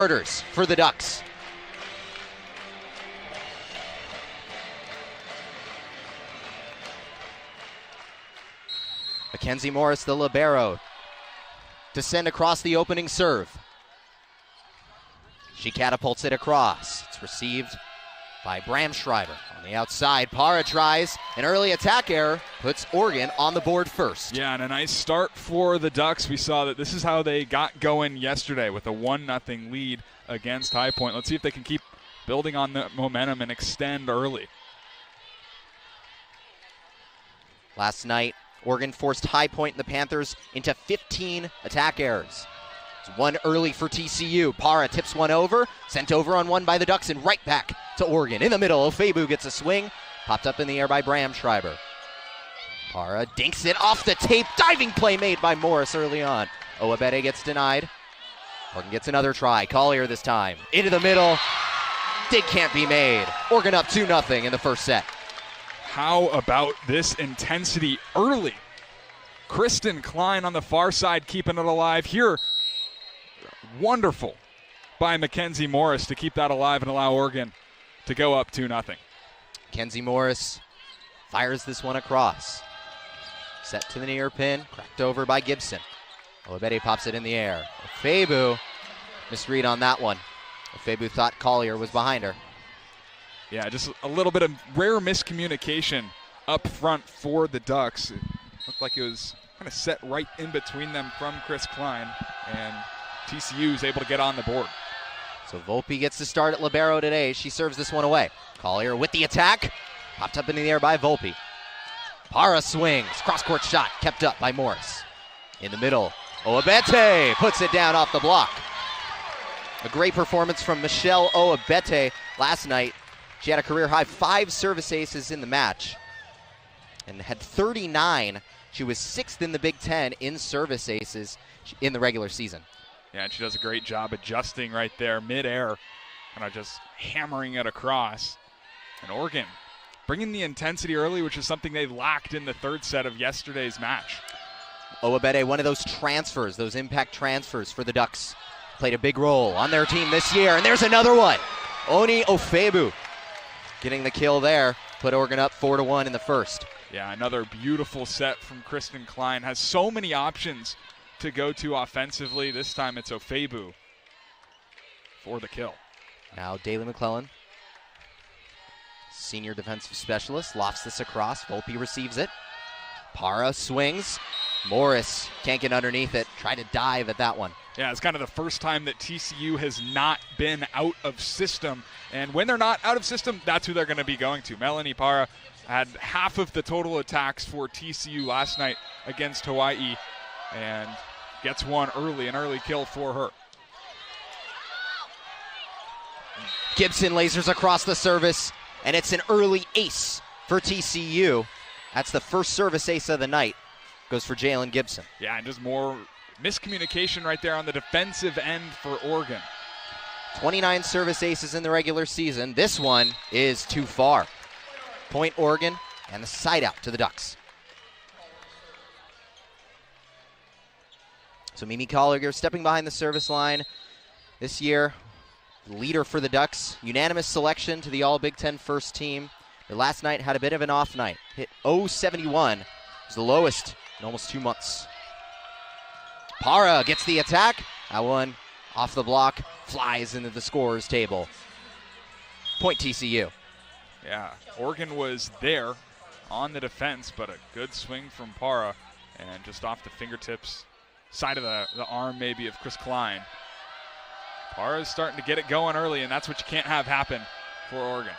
starters for the Ducks. Mackenzie Morris, the libero, to send across the opening serve. She catapults it across. It's received by Bramschreiber. On the outside, Para tries an early attack error, puts Oregon on the board first. Yeah, and a nice start for the Ducks. We saw that this is how they got going yesterday with a 1-0 lead against High Point. Let's see if they can keep building on the momentum and extend early. Last night, Oregon forced High Point and the Panthers into 15 attack errors. It's one early for TCU. Para tips one over, sent over on one by the Ducks, and right back to Oregon. In the middle, Ofebu gets a swing, popped up in the air by Bramschreiber. Para dinks it off the tape. Diving play made by Morris early on. Oabede gets denied. Oregon gets another try. Collier this time. Into the middle. Dig can't be made. Oregon up 2-0 in the first set. How about this intensity early? Kristen Klein on the far side keeping it alive here. Wonderful by Mackenzie Morris to keep that alive and allow Oregon to go up 2-0. Mackenzie Morris fires this one across. Set to the near pin, cracked over by Gibson. Oabede pops it in the air. Ofebu, misread on that one. Ofebu thought Collier was behind her. Yeah, just a little bit of rare miscommunication up front for the Ducks. It looked like it was kind of set right in between them from Chris Klein, and TCU is able to get on the board. So Volpe gets to start at libero today. She serves this one away. Collier with the attack. Popped up into the air by Volpe. Para swings. Cross-court shot kept up by Morris. In the middle, Oabete puts it down off the block. A great performance from Michelle Oabete last night. She had a career-high 5 service aces in the match and had 39. She was 6th in the Big Ten in service aces in the regular season. Yeah, and she does a great job adjusting right there mid-air, kind of just hammering it across. And Oregon bringing the intensity early, which is something they lacked in the third set of yesterday's match. Oabede, one of those transfers, those impact transfers for the Ducks, played a big role on their team this year. And there's another one. Oni Ofebu getting the kill there, put Oregon up 4-1 in the first. Yeah, another beautiful set from Kristen Klein. Has so many options to go to offensively. This time it's Ofebu for the kill. Now Daly McClellan, senior defensive specialist, lofts this across. Volpe receives it. Para swings. Morris can't get underneath it. Try to dive at that one. Yeah, it's kind of the first time that TCU has not been out of system. And when they're not out of system, that's who they're going to be going to. Melanie Para had half of the total attacks for TCU last night against Hawaii and gets one early, an early kill for her. Gibson lasers across the service, and it's an early ace for TCU. That's the first service ace of the night. Goes for Jalen Gibson. Yeah, and just more miscommunication right there on the defensive end for Oregon. 29 service aces in the regular season. This one is too far. Point Oregon, and the side out to the Ducks. So Mimi Collier stepping behind the service line this year. Leader for the Ducks. Unanimous selection to the All-Big Ten first team. But last night had a bit of an off night. Hit 0.71. It was the lowest in almost 2 months. Para gets the attack. That one off the block. Flies into the scorer's table. Point TCU. Yeah, Oregon was there on the defense, but a good swing from Para. And just off the fingertips, side of the arm maybe of Chris Klein. Para is starting to get it going early, and that's what you can't have happen for Oregon.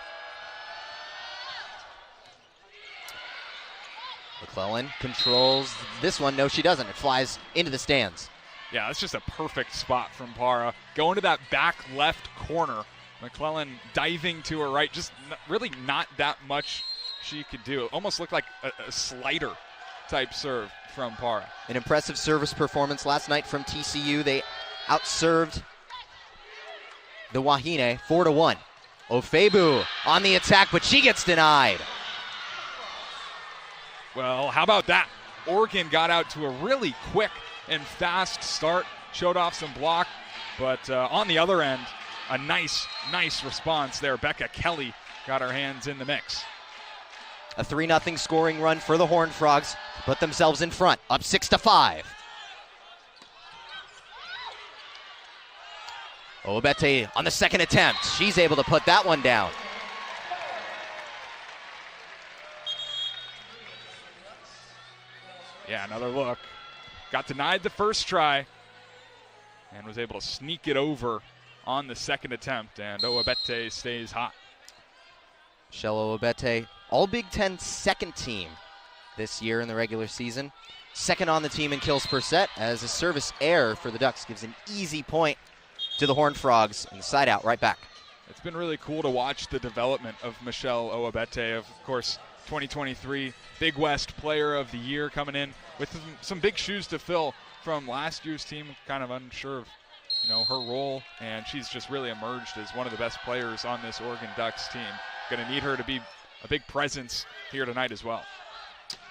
McClellan controls this one. No, she doesn't. It flies into the stands. Yeah, that's just a perfect spot from Para. Going to that back left corner. McClellan diving to her right. Just really not that much she could do. It almost looked like a slider type serve from Para. An impressive service performance last night from TCU. They outserved the Wahine 4-1. Ofebu on the attack, but she gets denied. Well, how about that? Oregon got out to a really quick and fast start, showed off some block, But on the other end, a nice response there. Becca Kelly got her hands in the mix. A 3-0 scoring run for the Horned Frogs to put themselves in front, up 6-5. Owabete on the second attempt. She's able to put that one down. Yeah, another look. Got denied the first try and was able to sneak it over on the second attempt, and Owabete stays hot. Michelle Owabete, all Big Ten second team this year in the regular season. Second on the team in kills per set, as a service error for the Ducks gives an easy point to the Horned Frogs, and the side out right back. It's been really cool to watch the development of Michelle Owabete. Of course, 2023 Big West Player of the Year, coming in with some big shoes to fill from last year's team, kind of unsure of her role, and she's just really emerged as one of the best players on this Oregon Ducks team. Going to need her to be a big presence here tonight as well.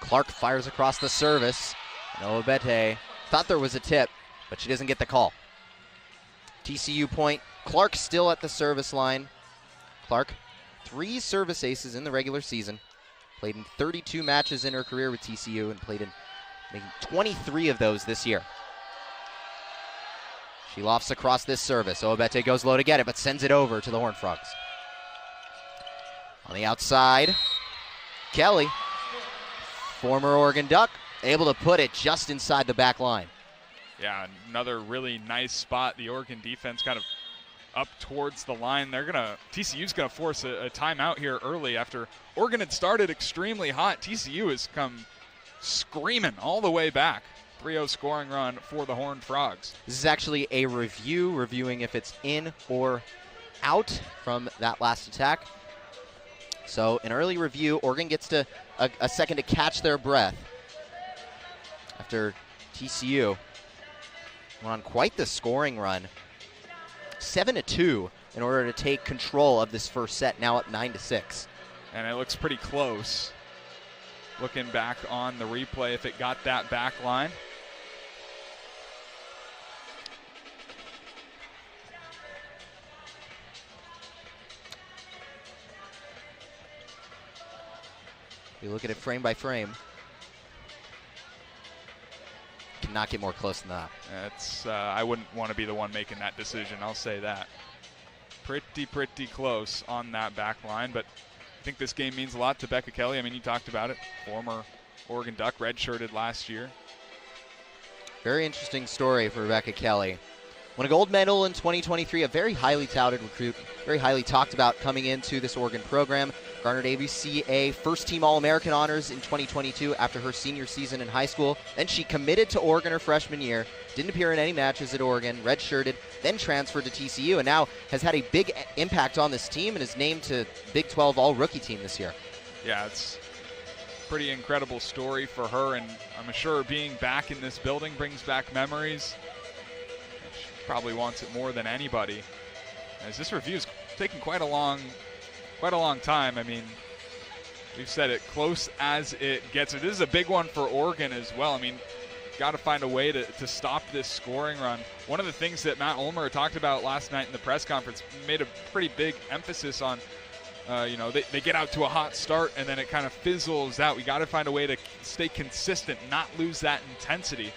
Clark fires across the service, and Owabete thought there was a tip, but she doesn't get the call. TCU point. Clark still at the service line. Clark, 3 service aces in the regular season. Played in 32 matches in her career with TCU and played in making 23 of those this year. She lofts across this service. Owabete goes low to get it, but sends it over to the Horned Frogs. On the outside, Kelly, former Oregon Duck, able to put it just inside the back line. Yeah, another really nice spot. The Oregon defense kind of up towards the line. TCU's going to force a timeout here early after Oregon had started extremely hot. TCU has come screaming all the way back. 3-0 scoring run for the Horned Frogs. This is actually a reviewing if it's in or out from that last attack. So an early review, Oregon gets to a second to catch their breath after TCU went on quite the scoring run. 7-2 in order to take control of this first set, now up 9-6. And it looks pretty close. Looking back on the replay, if it got that back line. You look at it frame by frame. Cannot get more close than that. I wouldn't want to be the one making that decision, I'll say that. Pretty close on that back line, but I think this game means a lot to Becca Kelly. I mean, you talked about it. Former Oregon Duck, redshirted last year. Very interesting story for Becca Kelly. Won a gold medal in 2023, a very highly touted recruit, very highly talked about coming into this Oregon program. Garnered ABCA first-team All-American honors in 2022 after her senior season in high school. Then she committed to Oregon her freshman year, didn't appear in any matches at Oregon, redshirted, then transferred to TCU, and now has had a big impact on this team and is named to Big 12 All-Rookie team this year. Yeah, it's a pretty incredible story for her, and I'm sure being back in this building brings back memories. She probably wants it more than anybody, as this review's taken quite a long time. I mean, we've said it, close as it gets. It is a big one for Oregon as well. I mean, got to find a way to stop this scoring run. One of the things that Matt Ulmer talked about last night in the press conference, made a pretty big emphasis on, they get out to a hot start and then it kind of fizzles out. We got to find a way to stay consistent, not lose that intensity.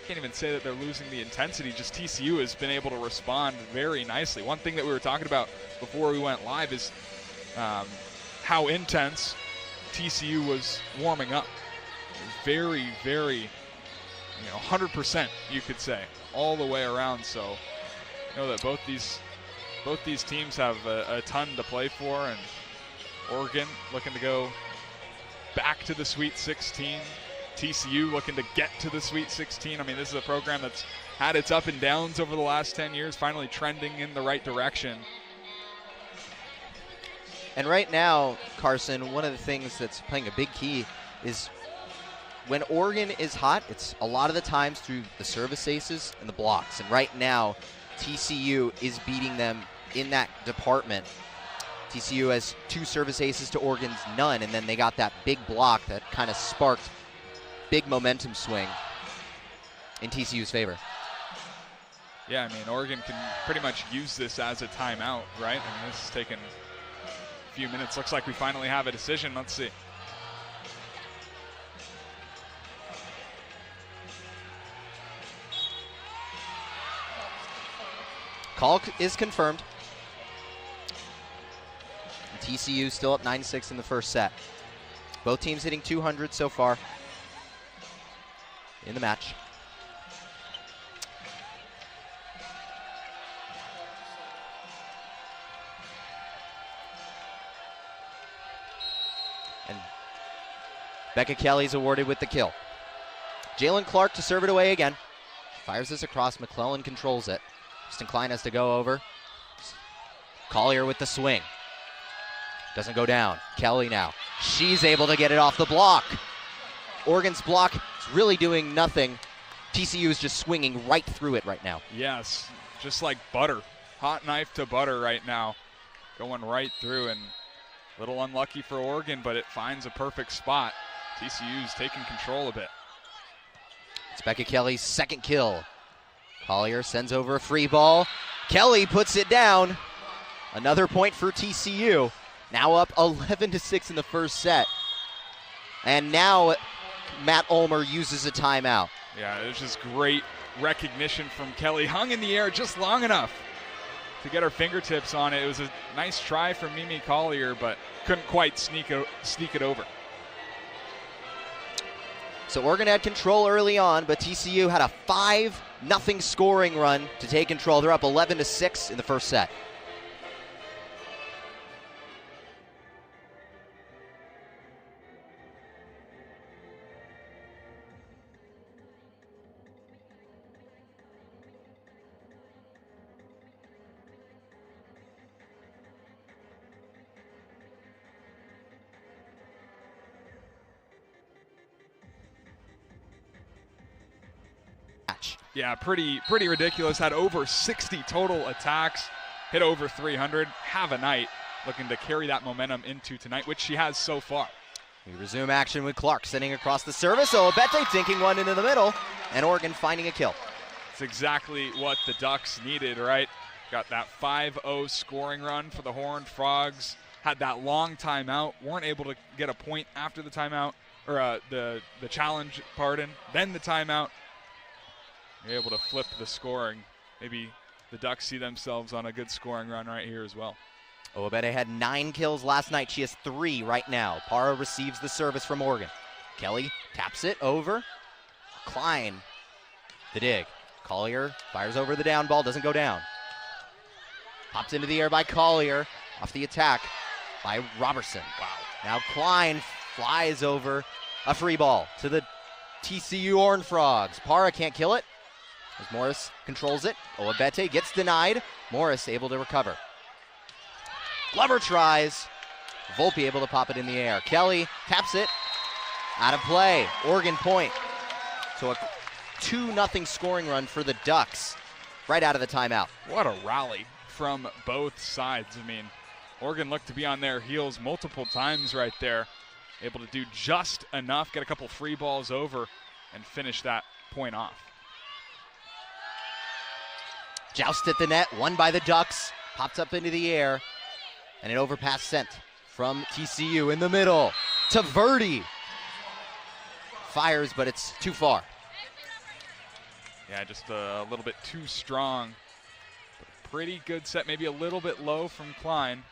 Can't even say that they're losing the intensity, just TCU has been able to respond very nicely. One thing that we were talking about before we went live is how intense TCU was warming up. Very, 100%, you could say, all the way around. So I know that both these teams have a ton to play for, and Oregon looking to go back to the Sweet 16. TCU looking to get to the Sweet 16. I mean, this is a program that's had its up and downs over the last 10 years, finally trending in the right direction. And right now, Carson, one of the things that's playing a big key is when Oregon is hot, it's a lot of the times through the service aces and the blocks. And right now, TCU is beating them in that department. TCU has 2 service aces to Oregon's none, and then they got that big block that kind of sparked big momentum swing in TCU's favor. Yeah, I mean, Oregon can pretty much use this as a timeout, right? I mean, this is taking a few minutes. Looks like we finally have a decision. Let's see. Call is confirmed. TCU still up 9-6 in the first set. Both teams hitting 200 so far in the match. And Becca Kelly's awarded with the kill. Jalen Clark to serve it away again. Fires this across. McClellan controls it. Kristen Klein has to go over. Collier with the swing. Doesn't go down. Kelly now. She's able to get it off the block. Oregon's block is really doing nothing. TCU is just swinging right through it right now. Yes, just like butter. Hot knife to butter right now. Going right through, and a little unlucky for Oregon, but it finds a perfect spot. TCU's taking control a bit. It's Becca Kelly's second kill. Collier sends over a free ball. Kelly puts it down. Another point for TCU. Now up 11-6 in the first set. And now Matt Ulmer uses a timeout. Yeah, it was just great recognition from Kelly. Hung in the air just long enough to get her fingertips on it. It was a nice try from Mimi Collier, but couldn't quite sneak it over. So Oregon had control early on, but TCU had a 5-0 scoring run to take control. They're up 11-6 in the first set. Yeah, pretty ridiculous. Had over 60 total attacks, hit over 300. Have a night, looking to carry that momentum into tonight, which she has so far. We resume action with Clark sending across the service. Obete dinking one into the middle, and Oregon finding a kill. It's exactly what the Ducks needed, right? Got that 5-0 scoring run for the Horned Frogs. Had that long timeout. Weren't able to get a point after the timeout, or the challenge, pardon. Then the timeout. You're able to flip the scoring. Maybe the Ducks see themselves on a good scoring run right here as well. Obete had 9 kills last night. She has 3 right now. Parra receives the service from Oregon. Kelly taps it over. Klein, the dig. Collier fires over the down ball, doesn't go down. Popped into the air by Collier. Off the attack by Robertson. Wow. Now Klein flies over a free ball to the TCU Horned Frogs. Parra can't kill it as Morris controls it. Obete gets denied. Morris able to recover. Glover tries. Volpe able to pop it in the air. Kelly taps it. Out of play. Oregon point. So a 2-0 scoring run for the Ducks right out of the timeout. What a rally from both sides. I mean, Oregon looked to be on their heels multiple times right there. Able to do just enough, get a couple free balls over, and finish that point off. Joust at the net, won by the Ducks. Pops up into the air. And an overpass sent from TCU in the middle to Verdi. Fires, but it's too far. Yeah, just a little bit too strong. Pretty good set, maybe a little bit low from Klein.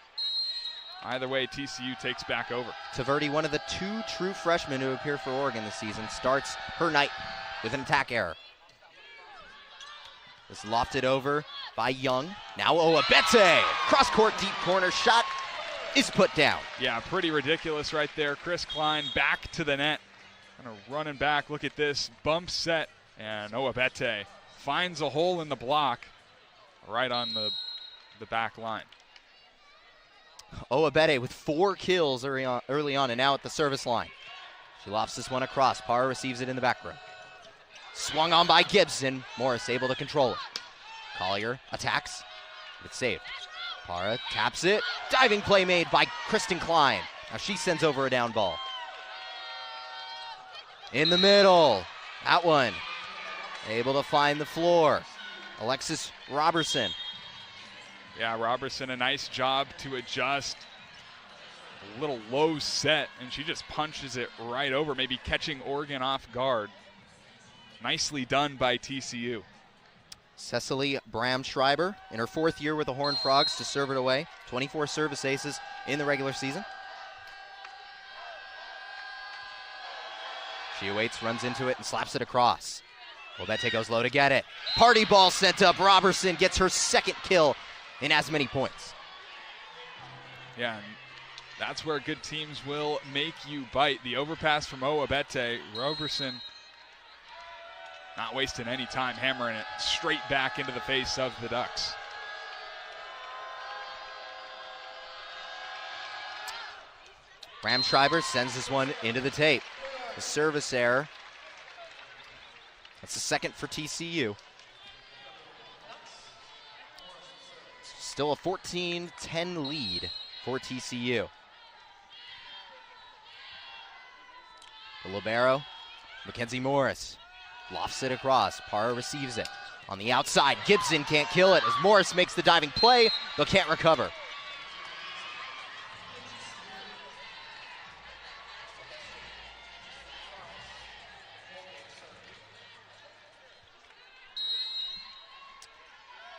Either way, TCU takes back over. Taverdi, one of the 2 true freshmen who appear for Oregon this season, starts her night with an attack error. This lofted over by Young. Now Obete. Cross-court deep corner shot is put down. Yeah, pretty ridiculous right there. Chris Klein back to the net. Kind of running back. Look at this. Bump set. And Obete finds a hole in the block right on the back line. Obete with 4 kills early on and now at the service line. She lofts this one across. Parra receives it in the back row. Swung on by Gibson. Morris able to control it. Collier attacks. It's saved. Parra taps it. Diving play made by Kristen Klein. Now she sends over a down ball. In the middle. That one. Able to find the floor. Alexis Robertson. Yeah, Robertson, a nice job to adjust. A little low set, and she just punches it right over, maybe catching Oregon off guard. Nicely done by TCU. Cecily Bramschreiber in her 4th year with the Horned Frogs to serve it away. 24 service aces in the regular season. She awaits, runs into it, and slaps it across. Obete goes low to get it. Party ball sent up. Robertson gets her 2nd kill in as many points. Yeah, and that's where good teams will make you bite. The overpass from Obete. Robertson not wasting any time, hammering it straight back into the face of the Ducks. Bramschreiber sends this one into the tape. The service error. That's the 2nd for TCU. Still a 14-10 lead for TCU. The libero, Mackenzie Morris, lofts it across. Parra receives it. On the outside, Gibson can't kill it as Morris makes the diving play, but can't recover.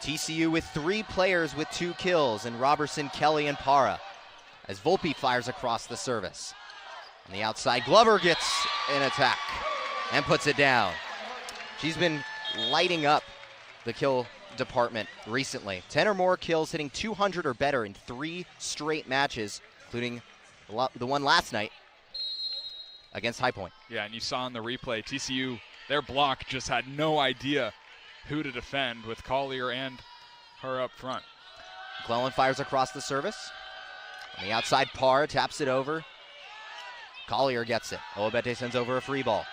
TCU with 3 players with 2 kills, and Robertson, Kelly, and Parra, as Volpe fires across the service. On the outside, Glover gets an attack and puts it down. She's been lighting up the kill department recently. 10 or more kills, hitting 200 or better in 3 straight matches, including the one last night against High Point. Yeah, and you saw in the replay, TCU, their block just had no idea who to defend with Collier and her up front. McClellan fires across the service. On the outside, Parr taps it over. Collier gets it. Obete sends over a free ball.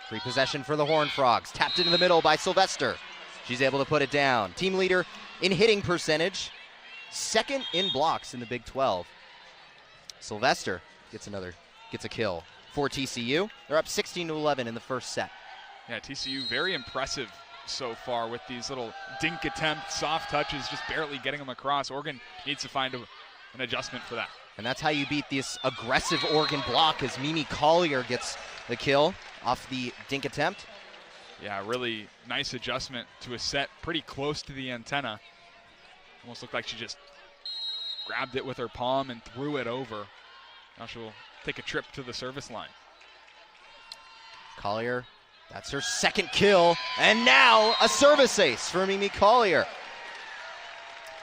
Free possession for the Horned Frogs. Tapped into the middle by Sylvester. She's able to put it down. Team leader in hitting percentage. 2nd in blocks in the Big 12. Sylvester gets a kill for TCU. They're up 16-11 in the 1st set. Yeah, TCU very impressive so far with these little dink attempts, soft touches, just barely getting them across. Oregon needs to find an adjustment for that. And that's how you beat this aggressive Oregon block, as Mimi Collier gets the kill off the dink attempt. Yeah, really nice adjustment to a set pretty close to the antenna. Almost looked like she just grabbed it with her palm and threw it over. Now she'll take a trip to the service line. Collier, that's her 2nd kill, and now a service ace for Mimi Collier.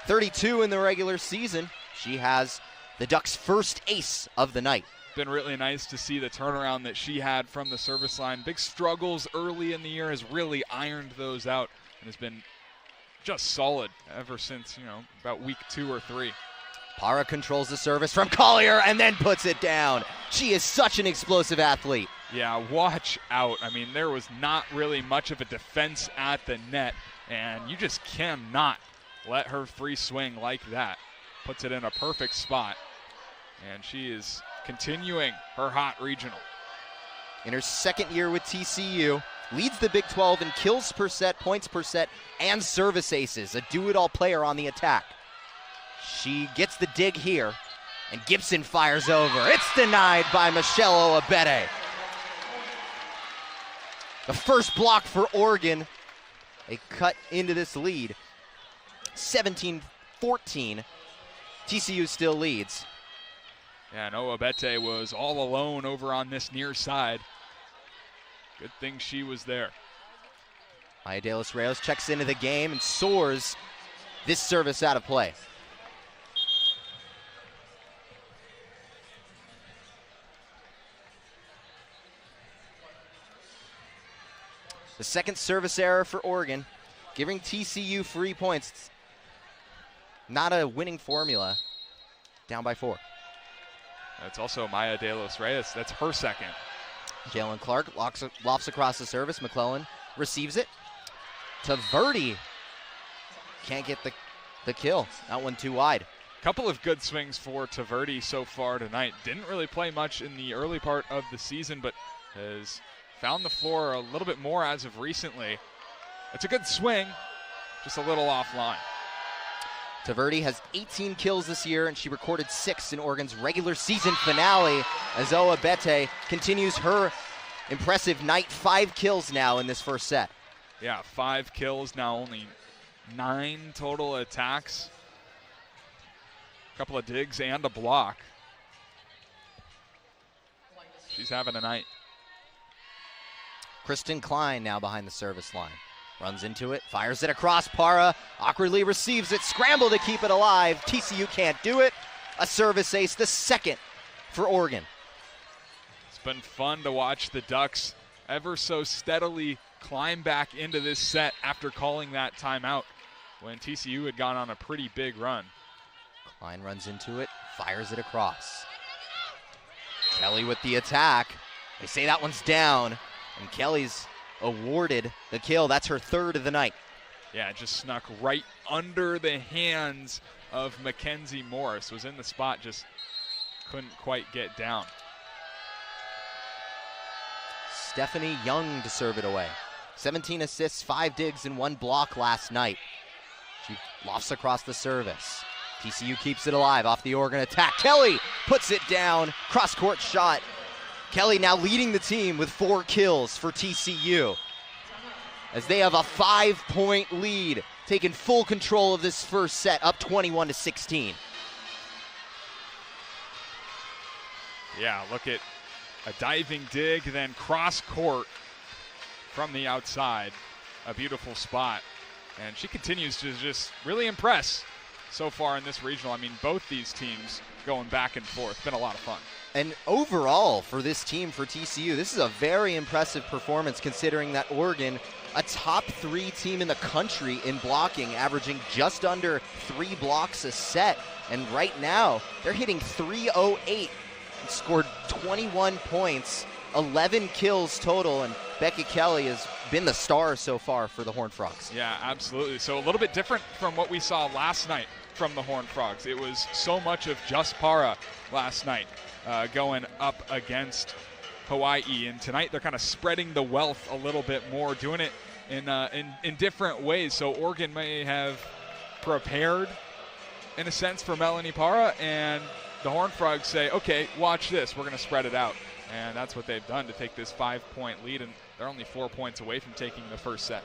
32 in the regular season. She has the Ducks' 1st ace of the night. Been really nice to see the turnaround that she had from the service line. Big struggles early in the year, has really ironed those out and has been just solid ever since, about week 2 or 3. Parra controls the service from Collier and then puts it down. She is such an explosive athlete. Yeah, watch out. I mean, there was not really much of a defense at the net, and you just cannot let her free swing like that. Puts it in a perfect spot, and she is continuing her hot regional. In her 2nd year with TCU, leads the Big 12 in kills per set, points per set, and service aces. A do-it-all player on the attack. She gets the dig here, and Gibson fires over. It's denied by Michelle Obete. The first block for Oregon. They cut into this lead. 17-14. TCU still leads. Yeah, and Obete was all alone over on this near side. Good thing she was there. Maya De Los Reyes checks into the game and soars this service out of play. The 2nd service error for Oregon, giving TCU free points. Not a winning formula. Down by 4. That's also Maya De Los Reyes. That's her 2nd. Jalen Clark lofts across the service. McClellan receives it. Taverdi can't get the kill. That one too wide. Couple of good swings for Taverdi so far tonight. Didn't really play much in the early part of the season, but has found the floor a little bit more as of recently. It's a good swing, just a little offline. Taverdi has 18 kills this year, and she recorded 6 in Oregon's regular season finale as Owabete continues her impressive night. 5 kills now in this first set. Yeah, 5 kills, now only 9 total attacks. A couple of digs and a block. She's having a night. Kristen Klein now behind the service line. Runs into it, fires it across. Para awkwardly receives it, scramble to keep it alive. TCU can't do it. A service ace, the second for Oregon. It's been fun to watch the Ducks ever so steadily climb back into this set after calling that timeout when TCU had gone on a pretty big run. Klein runs into it, fires it across. Kelly with the attack. They say that one's down, and Kelly's awarded the kill. That's her 3rd of the night. Yeah, it just snuck right under the hands of Mackenzie Morris. Was in the spot, just couldn't quite get down. Stephanie Young to serve it away. 17 assists, 5 digs, and 1 block last night. She lofts across the service. TCU keeps it alive off the Oregon attack. Kelly puts it down. Cross-court shot. Kelly now leading the team with 4 kills for TCU as they have a 5-point lead, taking full control of this first set, up 21-16. Yeah, look at a diving dig, then cross-court from the outside. A beautiful spot. And she continues to just really impress so far in this regional. I mean, both these teams going back and forth. Been a lot of fun. And overall for this team, for TCU, this is a very impressive performance considering that Oregon, a top 3 team in the country in blocking, averaging just under 3 blocks a set. And right now, they're hitting 308 and scored 21 points, 11 kills total, and Becky Kelly has been the star so far for the Horned Frogs. Yeah, absolutely. So a little bit different from what we saw last night from the Horned Frogs. It was so much of just Para last night. Going up against Hawaii, and tonight they're kind of spreading the wealth a little bit more, doing it in different ways. So Oregon may have prepared, in a sense, for Melanie Para, and the Horned Frogs say, okay, watch this, we're going to spread it out. And that's what they've done to take this 5-point lead, and they're only 4 points away from taking the first set.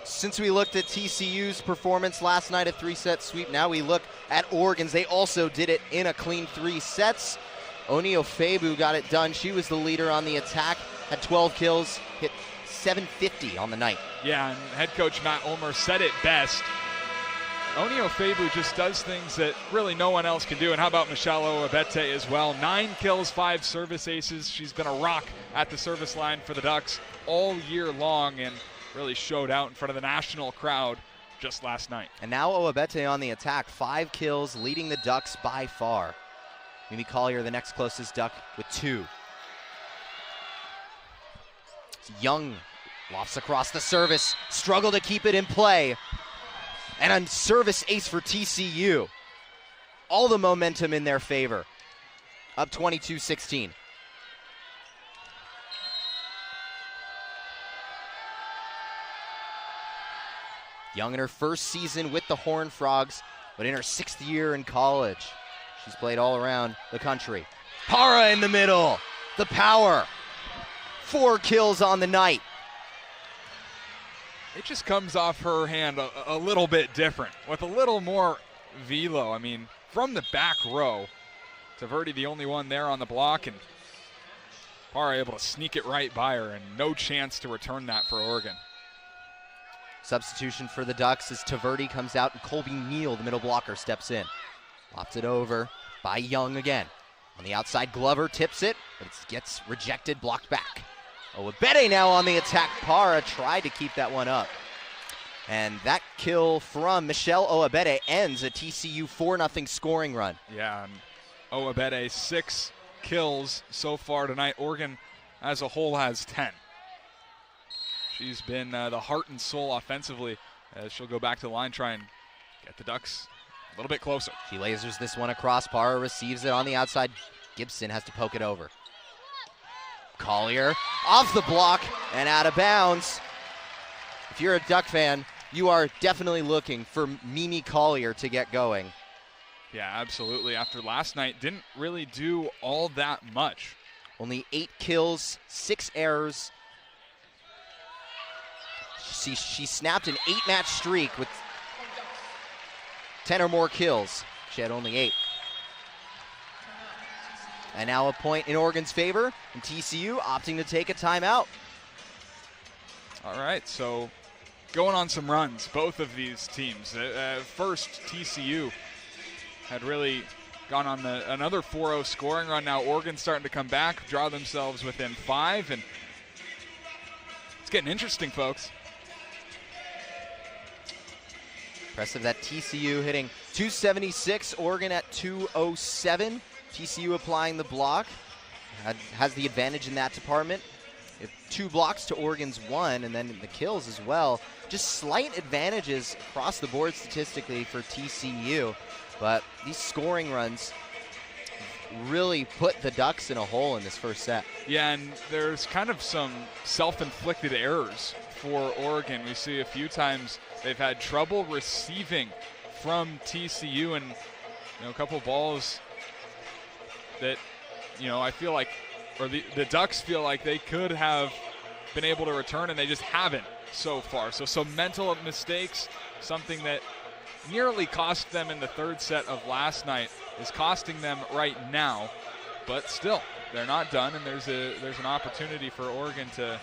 Since we looked at TCU's performance last night, a 3-set sweep, now we look at Oregon's. They also did it in a clean 3 sets. Oni Ofebu got it done. She was the leader on the attack, had 12 kills, hit 750 on the night. Yeah, and head coach Matt Ulmer said it best. Oni Ofebu just does things that really no one else can do. And how about Michelle Owabete as well? 9 kills, 5 service aces. She's been a rock at the service line for the Ducks all year long and really showed out in front of the national crowd just last night. And now Owabete on the attack, 5 kills, leading the Ducks by far. Mimi Collier, the next closest Duck, with 2. Young lofts across the service, struggle to keep it in play. And a service ace for TCU. All the momentum in their favor. Up 22-16. Young in her first season with the Horned Frogs, but in her 6th year in college. She's played all around the country. Para in the middle. The power. 4 kills on the night. It just comes off her hand a little bit different, with a little more velo. I mean, from the back row, Taverdi the only one there on the block, and Para able to sneak it right by her, and no chance to return that for Oregon. Substitution for the Ducks as Taverdi comes out and Colby Neal, the middle blocker, steps in. Lofts it over by Young again. On the outside, Glover tips it, but it gets rejected, blocked back. Owabete now on the attack. Para tried to keep that one up. And that kill from Michelle Owabete ends a TCU 4-0 scoring run. Yeah, and Owabete 6 kills so far tonight. Oregon as a whole has 10. She's been the heart and soul offensively as she'll go back to the line, try and get the Ducks a little bit closer. She lasers this one across. Para receives it on the outside. Gibson has to poke it over. Collier off the block and out of bounds. If you're a Duck fan, you are definitely looking for Mimi Collier to get going. Yeah, absolutely. After last night, didn't really do all that much. Only 8 kills, 6 errors. She snapped an 8-match streak with 10 or more kills. She had only 8. And now a point in Oregon's favor, and TCU opting to take a timeout. All right, so going on some runs, both of these teams. First, TCU had really gone on another 4-0 scoring run. Now Oregon's starting to come back, draw themselves within 5, and it's getting interesting, folks. Impressive that TCU hitting 276, Oregon at 207. TCU applying the block, has the advantage in that department. 2 blocks to Oregon's 1, and then the kills as well. Just slight advantages across the board statistically for TCU, but these scoring runs really put the Ducks in a hole in this first set. Yeah, and there's kind of some self-inflicted errors for Oregon. We see a few times they've had trouble receiving from TCU, and a couple balls that, I feel like, or the Ducks feel like they could have been able to return, and they just haven't so far. So some mental mistakes, something that nearly cost them in the third set of last night, is costing them right now. But still, they're not done, and there's an opportunity for Oregon to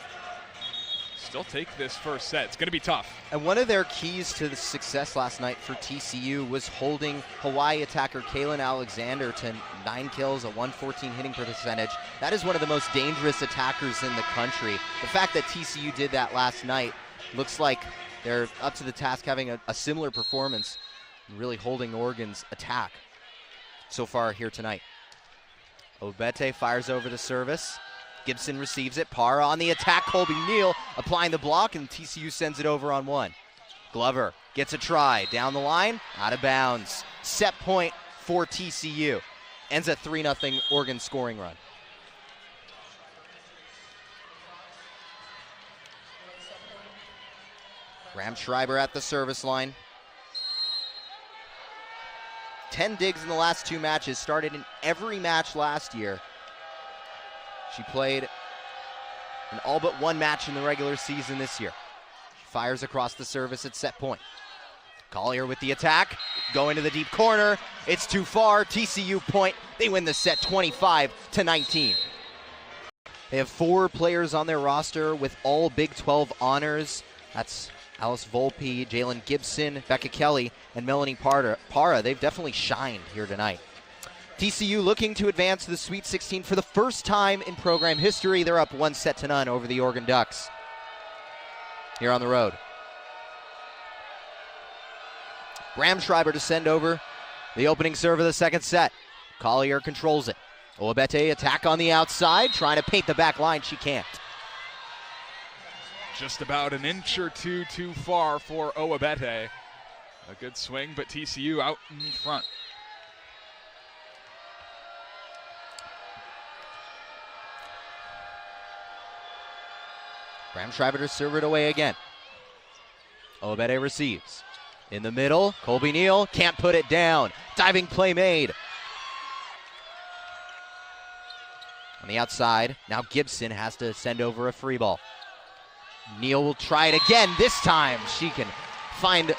still take this first set. It's going to be tough. And one of their keys to the success last night for TCU was holding Hawaii attacker Kaylin Alexander to 9 kills, a 114 hitting percentage. That is one of the most dangerous attackers in the country. The fact that TCU did that last night looks like they're up to the task, having a similar performance, and really holding Oregon's attack so far here tonight. Obete fires over to service. Gibson receives it. Parra on the attack. Colby Neal applying the block, and TCU sends it over on 1. Glover gets a try. Down the line, out of bounds. Set point for TCU. Ends a 3-0 Oregon scoring run. Graham Schreiber at the service line. 10 digs in the last 2 matches. Started in every match last year. She played in all but 1 match in the regular season this year. She fires across the service at set point. Collier with the attack, going to the deep corner. It's too far. TCU point. They win the set 25-19. They have 4 players on their roster with all Big 12 honors. That's Alice Volpe, Jalen Gibson, Becca Kelly, and Melanie Parra. They've definitely shined here tonight. TCU looking to advance to the Sweet 16 for the first time in program history. They're up 1-0 over the Oregon Ducks here on the road. Graham Schreiber to send over the opening serve of the second set. Collier controls it. Oabete attack on the outside, trying to paint the back line. She can't. Just about an inch or two too far for Oabete. A good swing, but TCU out in front. Graham Schreiber to serve it away again. Oabete receives. In the middle, Colby Neal can't put it down. Diving play made. On the outside, now Gibson has to send over a free ball. Neal will try it again. This time she can find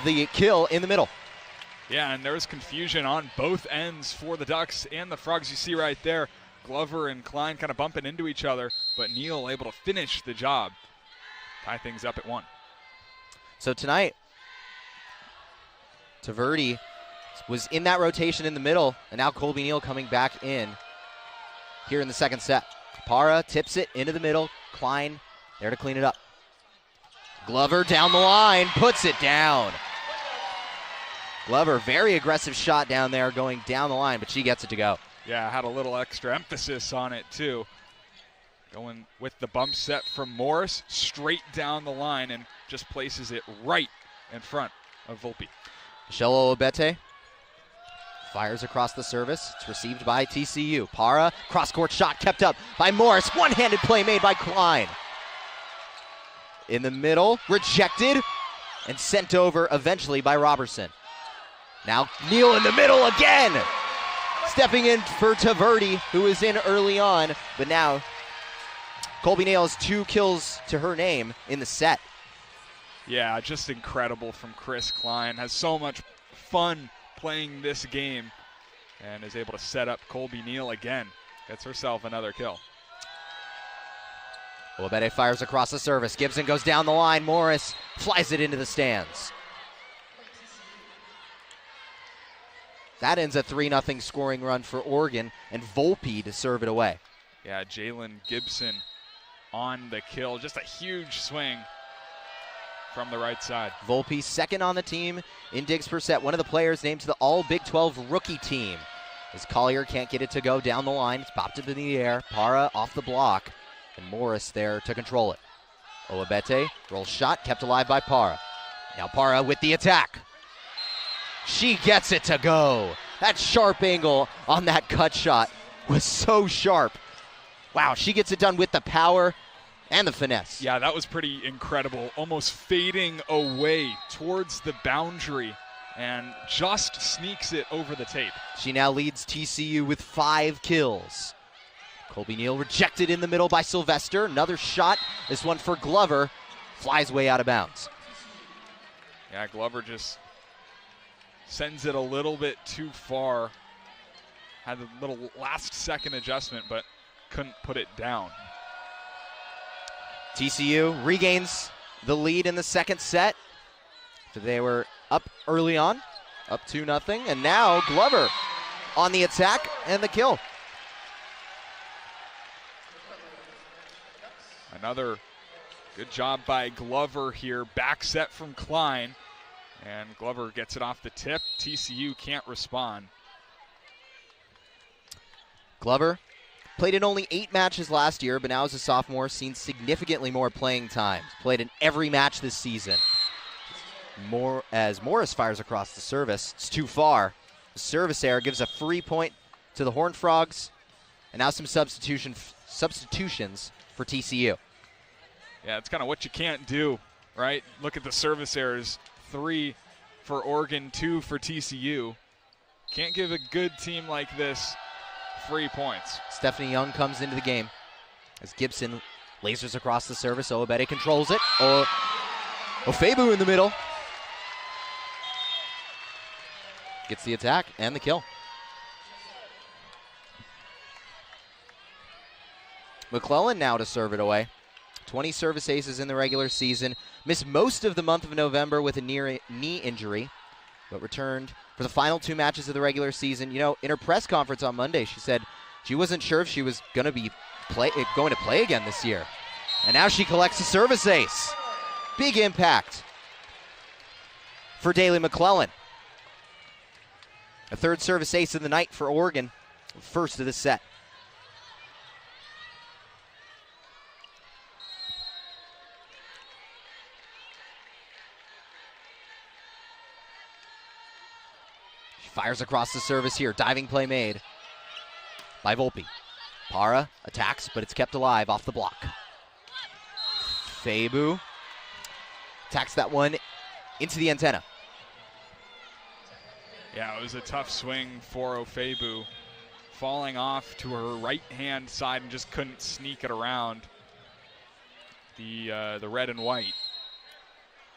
the kill in the middle. Yeah, and there was confusion on both ends for the Ducks and the Frogs. You see right there, Glover and Klein kind of bumping into each other, but Neal able to finish the job. Tie things up at 1. So tonight, Taverdi was in that rotation in the middle, and now Colby Neal coming back in here in the second set. Parra tips it into the middle. Klein there to clean it up. Glover down the line, puts it down. Glover, very aggressive shot down there going down the line, but she gets it to go. Yeah, had a little extra emphasis on it too. Going with the bump set from Morris, straight down the line, and just places it right in front of Volpe. Michelle Oabete fires across the service. It's received by TCU. Parra, cross-court shot kept up by Morris. One-handed play made by Klein. In the middle, rejected. and sent over eventually by Robertson. Now Neal in the middle again. Stepping in for Taverdi, who is in early on, but now Colby Neal has 2 kills to her name in the set. Yeah, just incredible from Chris Klein. Has so much fun playing this game and is able to set up Colby Neal again. Gets herself another kill. Olabete fires across the service. Gibson goes down the line. Morris flies it into the stands. That ends a 3-0 scoring run for Oregon, and Volpe to serve it away. Yeah, Jalen Gibson on the kill. Just a huge swing from the right side. Volpe second on the team in digs per set. One of the players named to the All Big 12 rookie team. As Collier can't get it to go down the line. It's popped into the air. Para off the block, and Morris there to control it. Olabete rolls shot, kept alive by Para. Now Para with the attack. She gets it to go. That sharp angle on that cut shot was so sharp. Wow, she gets it done with the power and the finesse. Yeah, that was pretty incredible. Almost fading away towards the boundary and just sneaks it over the tape. She now leads TCU with 5 kills. Colby Neal rejected in the middle by Sylvester. Another shot. This one for Glover. Flies way out of bounds. Yeah, Glover just sends it a little bit too far. Had a little last second adjustment, but couldn't put it down. TCU regains the lead in the second set. They were up early on, up 2-0, and now Glover on the attack and the kill. Another good job by Glover here. Back set from Klein. And Glover gets it off the tip. TCU can't respond. Glover played in only 8 matches last year, but now as a sophomore, seen significantly more playing time. Played in every match this season. More as Morris fires across the service. It's too far. The service error gives a free point to the Horned Frogs. And now some substitutions for TCU. Yeah, it's kind of what you can't do, right? Look at the service errors. 3 for Oregon, 2 for TCU. Can't give a good team like this free points. Stephanie Young comes into the game as Gibson lasers across the service. Olabete controls it. Ofebu in the middle. Gets the attack and the kill. McClellan now to serve it away. 20 service aces in the regular season. Missed most of the month of November with a knee injury, but returned for the final 2 matches of the regular season. You know, in her press conference on Monday, she said she wasn't sure if she was going to play again this year. And now she collects a service ace. Big impact for Daly McClellan. A 3rd service ace of the night for Oregon, first of the set. Fires across the service here. Diving play made by Volpe. Para attacks, but it's kept alive off the block. Febu attacks that one into the antenna. Yeah, it was a tough swing for Ofebu. Falling off to her right-hand side and just couldn't sneak it around. The red and white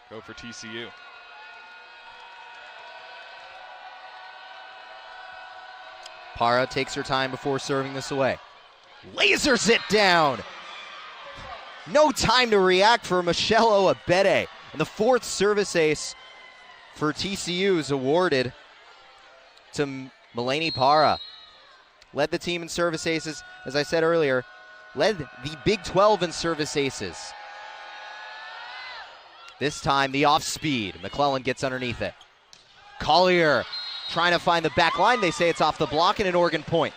go for TCU. Para takes her time before serving this away. Lasers it down. No time to react for Michelle Olabete. And the 4th service ace for TCU is awarded to Mulaney Para. Led the team in service aces, as I said earlier. Led the Big 12 in service aces. This time the off speed. McClellan gets underneath it. Collier trying to find the back line. They say it's off the block and an Oregon point.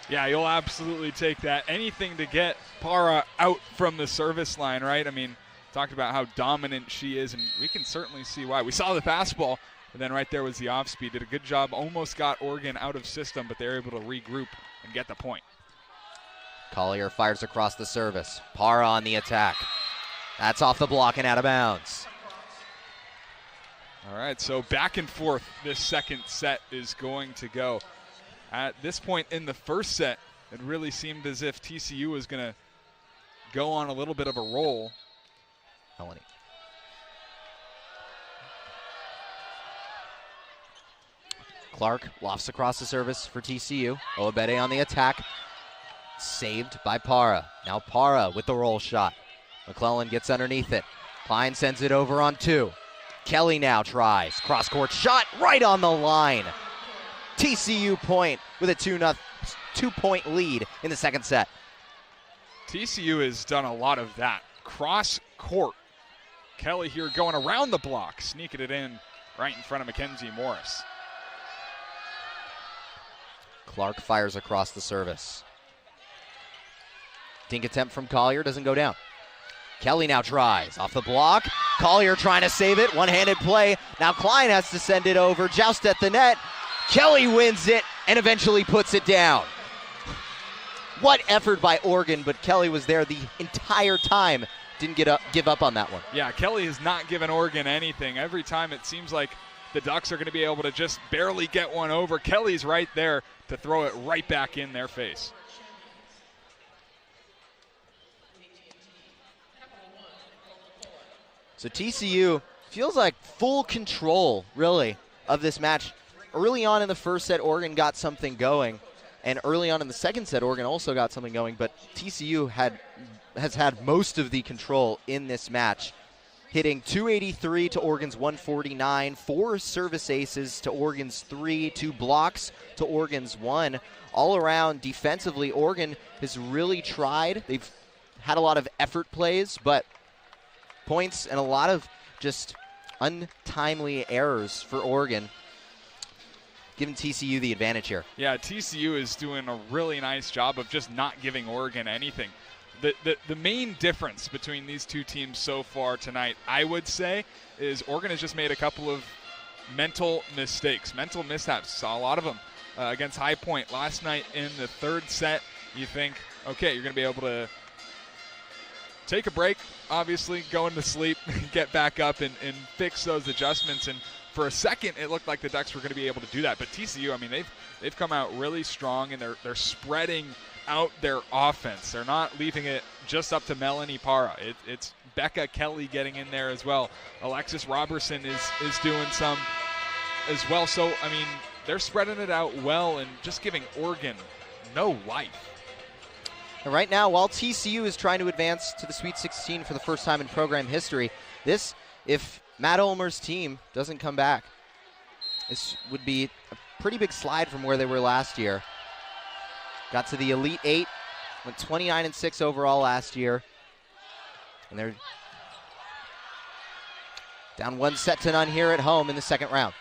Yeah, you'll absolutely take that. Anything to get Para out from the service line, right? I mean, talked about how dominant she is, and we can certainly see why. We saw the fastball, and then right there was the off speed. Did a good job. Almost got Oregon out of system, but they were able to regroup and get the point. Collier fires across the service. Para on the attack. That's off the block and out of bounds. All right, so back and forth this second set is going to go. At this point in the first set, it really seemed as if TCU was going to go on a little bit of a roll. Melanie. Clark lofts across the service for TCU. Oabede on the attack. Saved by Para. Now Para with the roll shot. McClellan gets underneath it. Pine sends it over on 2. Kelly now tries. Cross-court shot right on the line. TCU point with a 2-point lead in the second set. TCU has done a lot of that. Cross-court. Kelly here going around the block, sneaking it in right in front of Mackenzie Morris. Clark fires across the service. Dink attempt from Collier doesn't go down. Kelly now tries. Off the block. Collier trying to save it. One-handed play. Now Klein has to send it over. Joust at the net. Kelly wins it and eventually puts it down. What effort by Oregon, but Kelly was there the entire time. Didn't give up on that one. Yeah, Kelly has not given Oregon anything. Every time it seems like the Ducks are going to be able to just barely get one over. Kelly's right there to throw it right back in their face. So TCU feels like full control, really, of this match. Early on in the first set, Oregon got something going. And early on in the second set, Oregon also got something going. But TCU has had most of the control in this match, hitting 283 to Oregon's 149, 4 service aces to Oregon's 3, 2 blocks to Oregon's 1. All around defensively, Oregon has really tried. They've had a lot of effort plays, but points and a lot of just untimely errors for Oregon, giving TCU the advantage here. Yeah, TCU is doing a really nice job of just not giving Oregon anything. The main difference between these two teams so far tonight, I would say, is Oregon has just made a couple of mental mistakes, mental mishaps. Saw a lot of them against High Point last night in the third set. You think, okay, you're going to be able to take a break, obviously, go into sleep, get back up and fix those adjustments. And for a second, it looked like the Ducks were going to be able to do that. But TCU, I mean, they've come out really strong, and they're spreading out their offense. They're not leaving it just up to Melanie Para. It's Becca Kelly getting in there as well. Alexis Robertson is doing some as well. So, I mean, they're spreading it out well and just giving Oregon no life. And right now, while TCU is trying to advance to the Sweet 16 for the first time in program history, if Matt Ulmer's team doesn't come back, this would be a pretty big slide from where they were last year. Got to the Elite 8, went 29-6 overall last year. And they're down 1-0 here at home in the second round.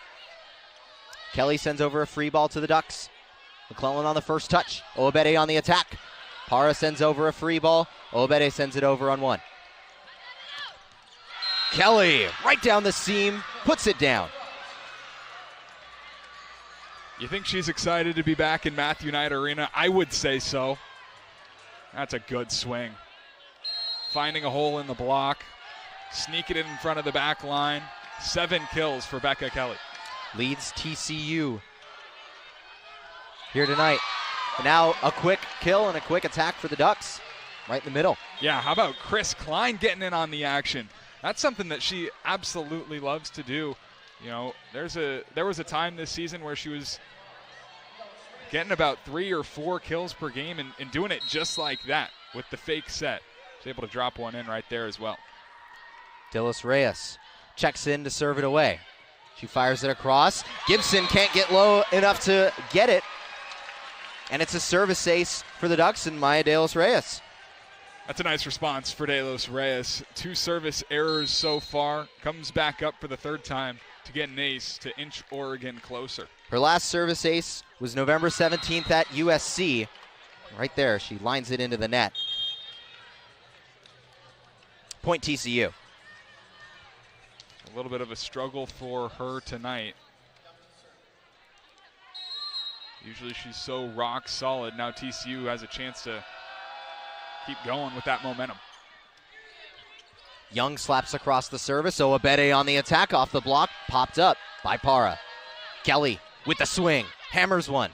Kelly sends over a free ball to the Ducks. McClellan on the first touch. Oabede on the attack. Para sends over a free ball. Oabede sends it over on 1. Kelly right down the seam, puts it down. You think she's excited to be back in Matthew Knight Arena? I would say so. That's a good swing. Finding a hole in the block. Sneaking it in front of the back line. 7 kills for Becca Kelly. Leads TCU here tonight. And now a quick kill and a quick attack for the Ducks. Right in the middle. Yeah, how about Chris Klein getting in on the action? That's something that she absolutely loves to do. You know, there was a time this season where she was getting about 3 or 4 kills per game and doing it just like that with the fake set. She's able to drop one in right there as well. Dillis Reyes checks in to serve it away. She fires it across. Gibson can't get low enough to get it. And it's a service ace for the Ducks and Maya Dillis Reyes. That's a nice response for Dillis Reyes. 2 service errors so far. Comes back up for the third time to get an ace to inch Oregon closer. Her last service ace was November 17th at USC. Right there, she lines it into the net. Point TCU. A little bit of a struggle for her tonight. Usually she's so rock solid. Now TCU has a chance to keep going with that momentum. Young slaps across the service. Owabede on the attack off the block. Popped up by Para. Kelly with the swing. Hammers one.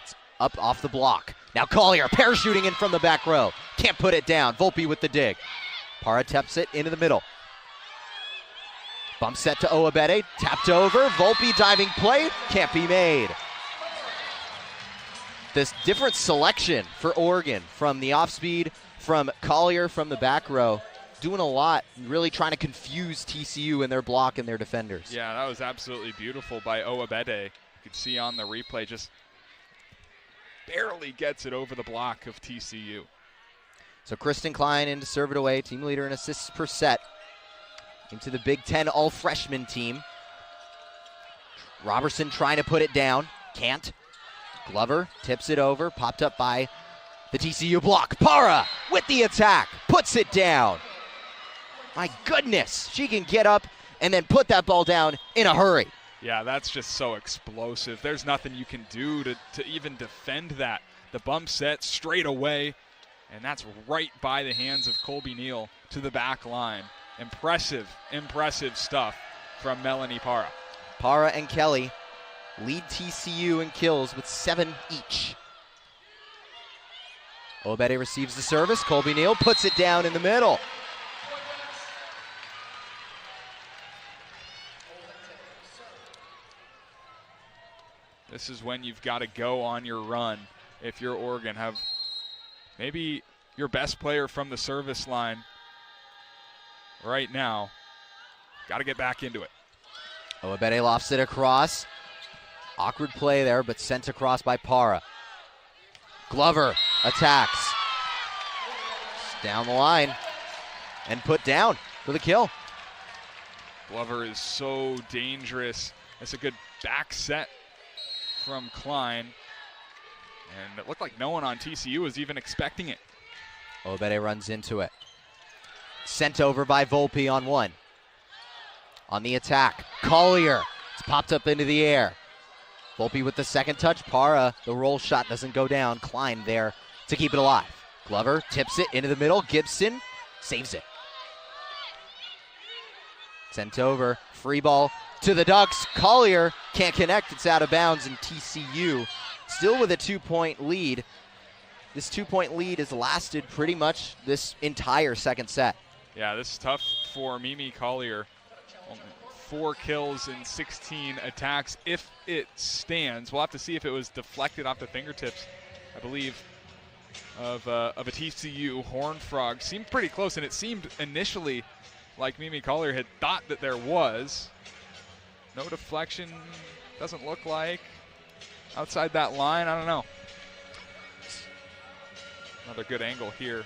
It's up off the block. Now Collier parachuting in from the back row. Can't put it down. Volpe with the dig. Para taps it into the middle. Bump set to Owabede. Tapped over. Volpe diving play. Can't be made. This different selection for Oregon from the off speed, from Collier from the back row. Doing a lot, really trying to confuse TCU in their block and their defenders. Yeah, that was absolutely beautiful by Owabede. You could see on the replay, just barely gets it over the block of TCU. So Kristen Klein in to serve it away, team leader in assists per set. Into the Big Ten all-freshman team. Robertson trying to put it down, can't. Glover tips it over, popped up by the TCU block. Para with the attack, puts it down. My goodness, she can get up and then put that ball down in a hurry. Yeah, that's just so explosive. There's nothing you can do to even defend that. The bump set straight away, and that's right by the hands of Colby Neal to the back line. Impressive, impressive stuff from Melanie Para. Para and Kelly lead TCU in kills with 7 each. Owabede receives the service. Colby Neal puts it down in the middle. This is when you've got to go on your run if you're Oregon. Have maybe your best player from the service line right now. Got to get back into it. Owabede lofts it across. Awkward play there, but sent across by Para. Glover attacks. Down the line and put down for the kill. Glover is so dangerous. That's a good back set from Klein. And it looked like no one on TCU was even expecting it. Owabede runs into it. Sent over by Volpe on one. On the attack, Collier. It's popped up into the air. Volpe with the second touch. Para, the roll shot doesn't go down. Klein there to keep it alive. Glover tips it into the middle. Gibson saves it. Sent over. Free ball to the Ducks. Collier can't connect. It's out of bounds, and TCU still with a 2-point lead. This 2-point lead has lasted pretty much this entire second set. Yeah, this is tough for Mimi Collier. 4 kills and 16 attacks if it stands. We'll have to see if it was deflected off the fingertips, I believe, of a TCU Horned Frog. Seemed pretty close, and it seemed initially like Mimi Collier had thought that there was. No deflection, doesn't look like. Outside that line, I don't know. Another good angle here.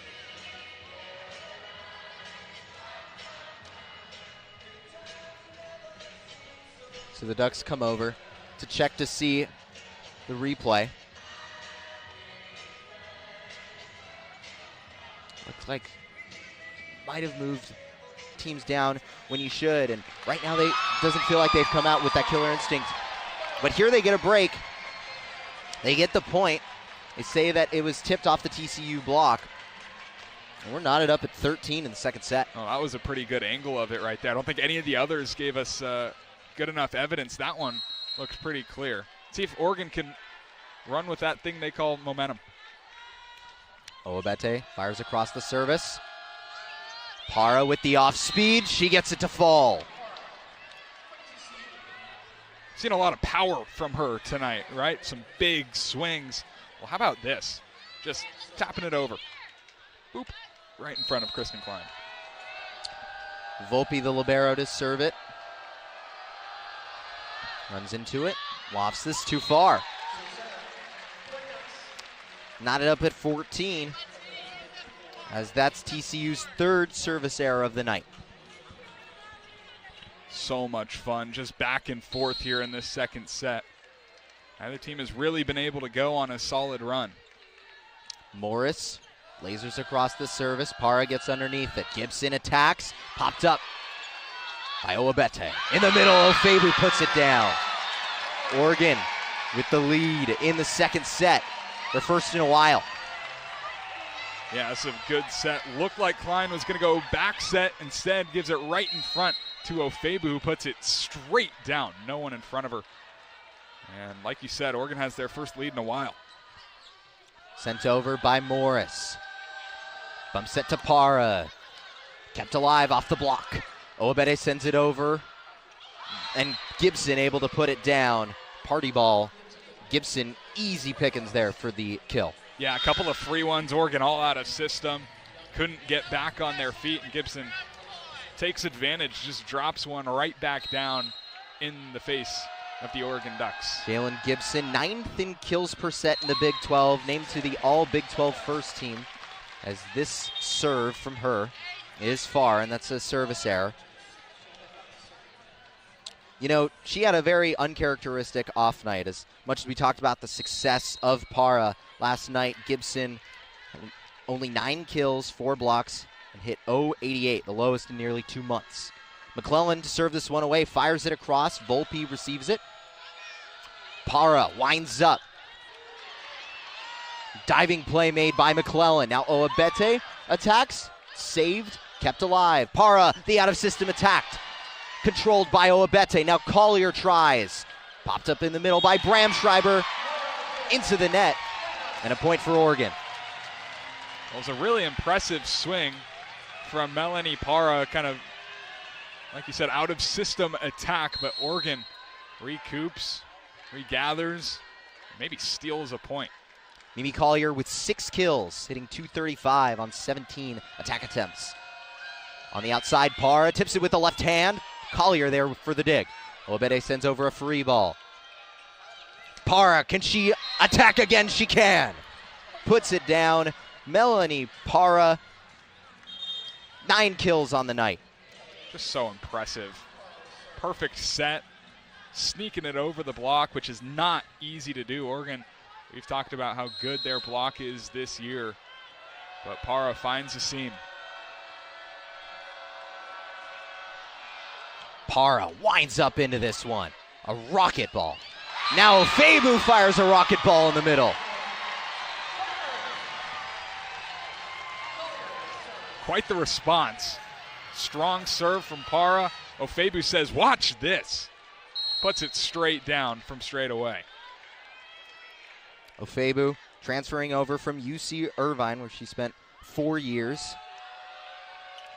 So the Ducks come over to check to see the replay. Looks like might have moved teams down when you should, and right now they doesn't feel like they've come out with that killer instinct. But here they get a break. They get the point. They say that it was tipped off the TCU block. And we're knotted up at 13 in the second set. Oh, that was a pretty good angle of it right there. I don't think any of the others gave us good enough evidence. That one looks pretty clear. See if Oregon can run with that thing they call momentum. Owabede fires across the service. Para with the off speed. She gets it to fall. Seen a lot of power from her tonight, right? Some big swings. Well, how about this? Just tapping it over. Boop. Right in front of Kristen Klein. Volpe, the libero, to serve it. Runs into it. Lofts this too far. Knotted up at 14, as that's TCU's third service error of the night. So much fun, just back and forth here in this second set. Neither team has really been able to go on a solid run. Morris lasers across the service. Para gets underneath it. Gibson attacks. Popped up by Owabede. In the middle, O'Faber puts it down. Oregon with the lead in the second set. Their first in a while. Yeah, it's a good set. Looked like Klein was going to go back set. Instead, gives it right in front to Ofebu, who puts it straight down. No one in front of her. And like you said, Oregon has their first lead in a while. Sent over by Morris. Bump set to Para. Kept alive off the block. Owabete sends it over. And Gibson able to put it down. Party ball. Gibson, easy pickings there for the kill. Yeah, a couple of free ones. Oregon all out of system. Couldn't get back on their feet, and Gibson takes advantage, just drops one right back down in the face of the Oregon Ducks. Jalen Gibson, 9th in kills per set in the Big 12, named to the All Big 12 first team, as this serve from her is far, and that's a service error. You know, she had a very uncharacteristic off night. As much as we talked about the success of Para last night, Gibson only 9 kills, 4 blocks, and hit 0.88, the lowest in nearly 2 months. McClellan to serve this one away, fires it across. Volpe receives it. Para winds up. Diving play made by McClellan. Now Owabete attacks, saved, kept alive. Para, the out-of-system attacked. Controlled by Owabete. Now Collier tries. Popped up in the middle by Bramschreiber. Into the net. And a point for Oregon. Well, it was a really impressive swing from Melanie Para. Kind of, like you said, out-of-system attack. But Oregon recoups, regathers, maybe steals a point. Mimi Collier with 6 kills, hitting .235 on 17 attack attempts. On the outside, Para tips it with the left hand. Collier there for the dig. Owabete sends over a free ball. Para, can she attack again? She can. Puts it down. Melanie Para, 9 kills on the night. Just so impressive. Perfect set. Sneaking it over the block, which is not easy to do. Oregon, we've talked about how good their block is this year. But Para finds a seam. Para winds up into this one. A rocket ball. Now Ofebu fires a rocket ball in the middle. Quite the response. Strong serve from Para. Ofebu says, watch this. Puts it straight down from straight away. Ofebu transferring over from UC Irvine, where she spent 4 years.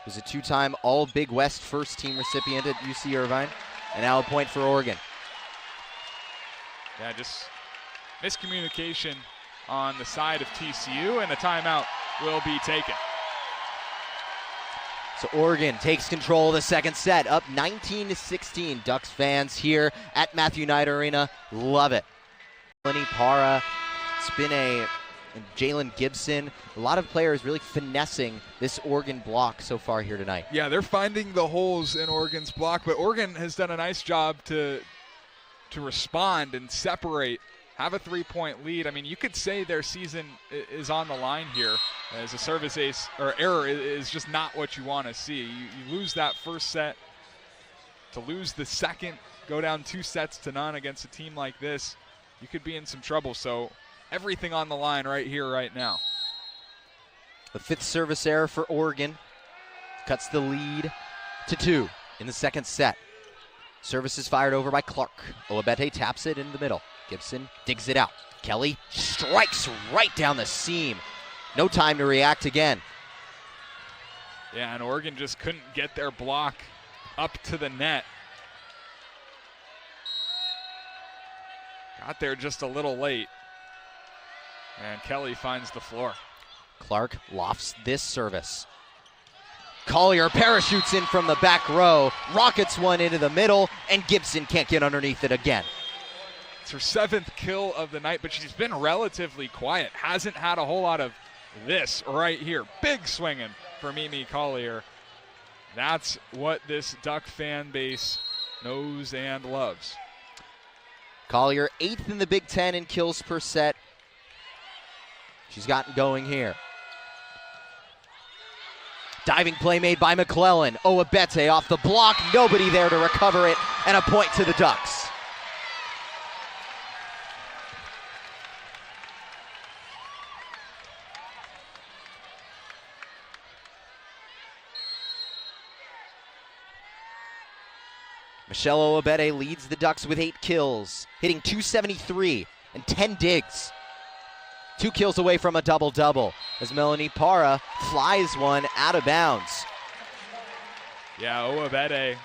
Was a 2-time All Big West first team recipient at UC Irvine. And now a point for Oregon. Yeah, just miscommunication on the side of TCU, and a timeout will be taken. So Oregon takes control of the second set, up 19-16. Ducks fans here at Matthew Knight Arena love it. Melanie Para, Spinay, and Jalen Gibson, a lot of players really finessing this Oregon block so far here tonight. Yeah, they're finding the holes in Oregon's block, but Oregon has done a nice job to respond and separate, have a 3-point lead. I mean, you could say their season is on the line here, as a service ace or error is just not what you want to see. You lose that first set, to lose the second, go down 2-0 against a team like this, you could be in some trouble. So everything on the line right here, right now. The 5th service error for Oregon cuts the lead to 2 in the second set. Service is fired over by Clark. Owabete taps it in the middle. Gibson digs it out. Kelly strikes right down the seam. No time to react again. Yeah, and Oregon just couldn't get their block up to the net. Got there just a little late. And Kelly finds the floor. Clark lofts this service. Collier parachutes in from the back row, rockets one into the middle, and Gibson can't get underneath it again. It's her 7th kill of the night, but she's been relatively quiet. Hasn't had a whole lot of this right here. Big swinging for Mimi Collier. That's what this Duck fan base knows and loves. Collier 8th in the Big Ten in kills per set. She's gotten going here. Diving play made by McClellan. Owabete off the block. Nobody there to recover it. And a point to the Ducks. Michelle Owabede leads the Ducks with 8 kills, hitting .273 and 10 digs. 2 kills away from a double-double as Melanie Parra flies one out of bounds. Yeah, Owabede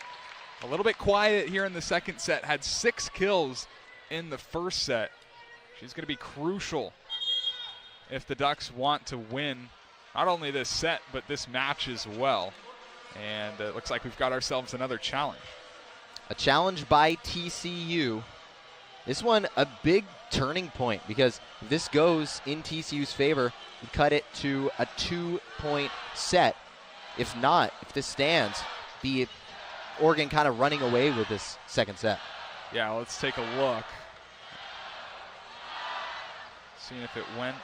a little bit quiet here in the second set. Had 6 kills in the first set. She's going to be crucial if the Ducks want to win not only this set, but this match as well. And it looks like we've got ourselves another challenge. A challenge by TCU. This one a big turning point because if this goes in TCU's favor, we cut it to a 2-point set. If not, if this stands, be it Oregon kind of running away with this second set. Yeah, let's take a look. Seeing if it went.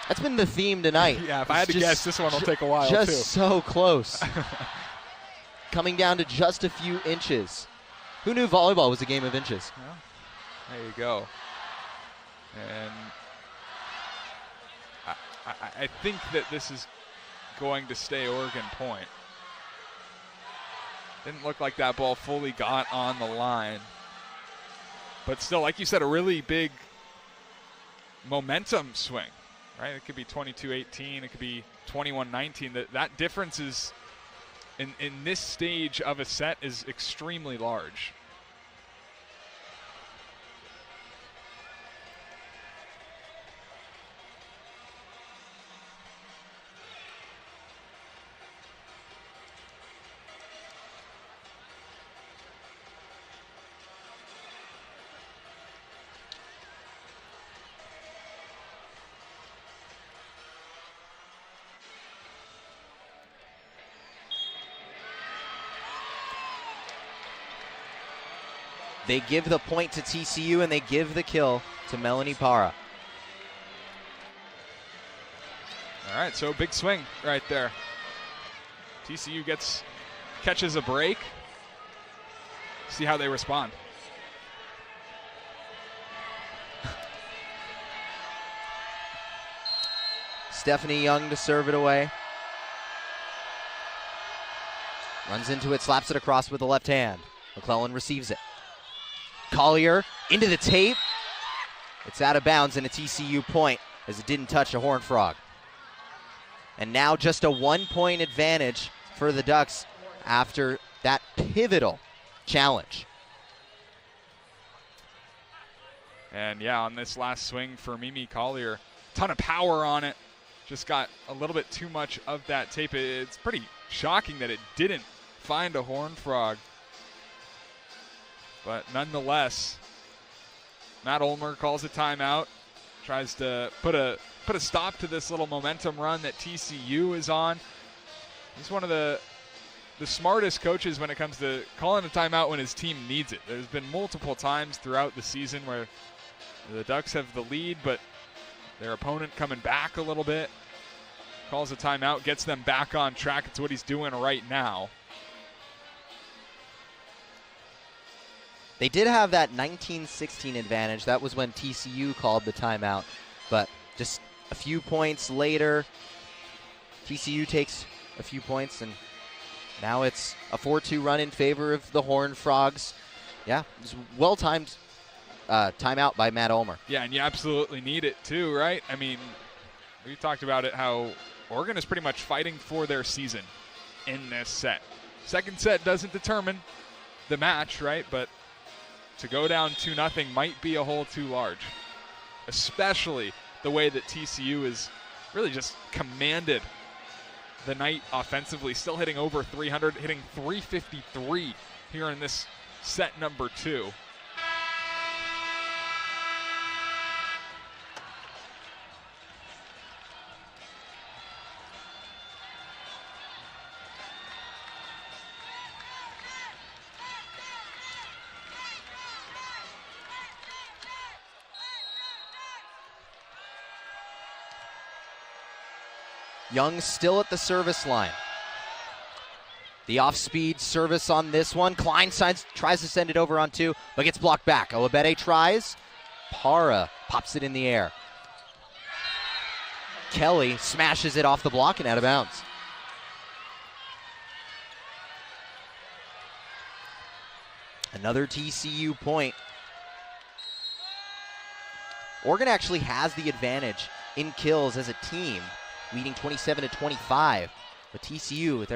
That's been the theme tonight. Yeah, if I had to guess, this one will take a while too. Just so close. Coming down to just a few inches. Who knew volleyball was a game of inches? Well, there you go. And I think that this is going to stay Oregon point. Didn't look like that ball fully got on the line. But still, like you said, a really big momentum swing, right? It could be 22-18, it could be 21-19. That difference is, in this stage of a set, is extremely large. They give the point to TCU and they give the kill to Melanie Parra. All right, so big swing right there. TCU catches a break. See how they respond. Stephanie Young to serve it away. Runs into it, slaps it across with the left hand. McClellan receives it. Collier into the tape. It's out of bounds and a TCU point as it didn't touch a Horned Frog. And now just a 1-point advantage for the Ducks after that pivotal challenge. And yeah, on this last swing for Mimi Collier, ton of power on it. Just got a little bit too much of that tape. It's pretty shocking that it didn't find a Horned Frog. But nonetheless, Matt Ulmer calls a timeout, tries to put a stop to this little momentum run that TCU is on. He's one of the smartest coaches when it comes to calling a timeout when his team needs it. There's been multiple times throughout the season where the Ducks have the lead, but their opponent coming back a little bit, calls a timeout, gets them back on track. It's what he's doing right now. They did have that 19-16 advantage. That was when TCU called the timeout. But just a few points later, TCU takes a few points, and now it's a 4-2 run in favor of the Horned Frogs. Yeah, it was well-timed timeout by Matt Ulmer. Yeah, and you absolutely need it too, right? I mean, we talked about it, how Oregon is pretty much fighting for their season in this set. Second set doesn't determine the match, right? But to go down 2-0 might be a hole too large, especially the way that TCU is really just commanded the night offensively, still hitting over 300, hitting 353 here in this set number 2. Young still at the service line. The off-speed service on this one. Kleinstein tries to send it over on 2, but gets blocked back. Owabede tries. Parra pops it in the air. Kelly smashes it off the block and out of bounds. Another TCU point. Oregon actually has the advantage in kills as a team, leading 27-25. But TCU,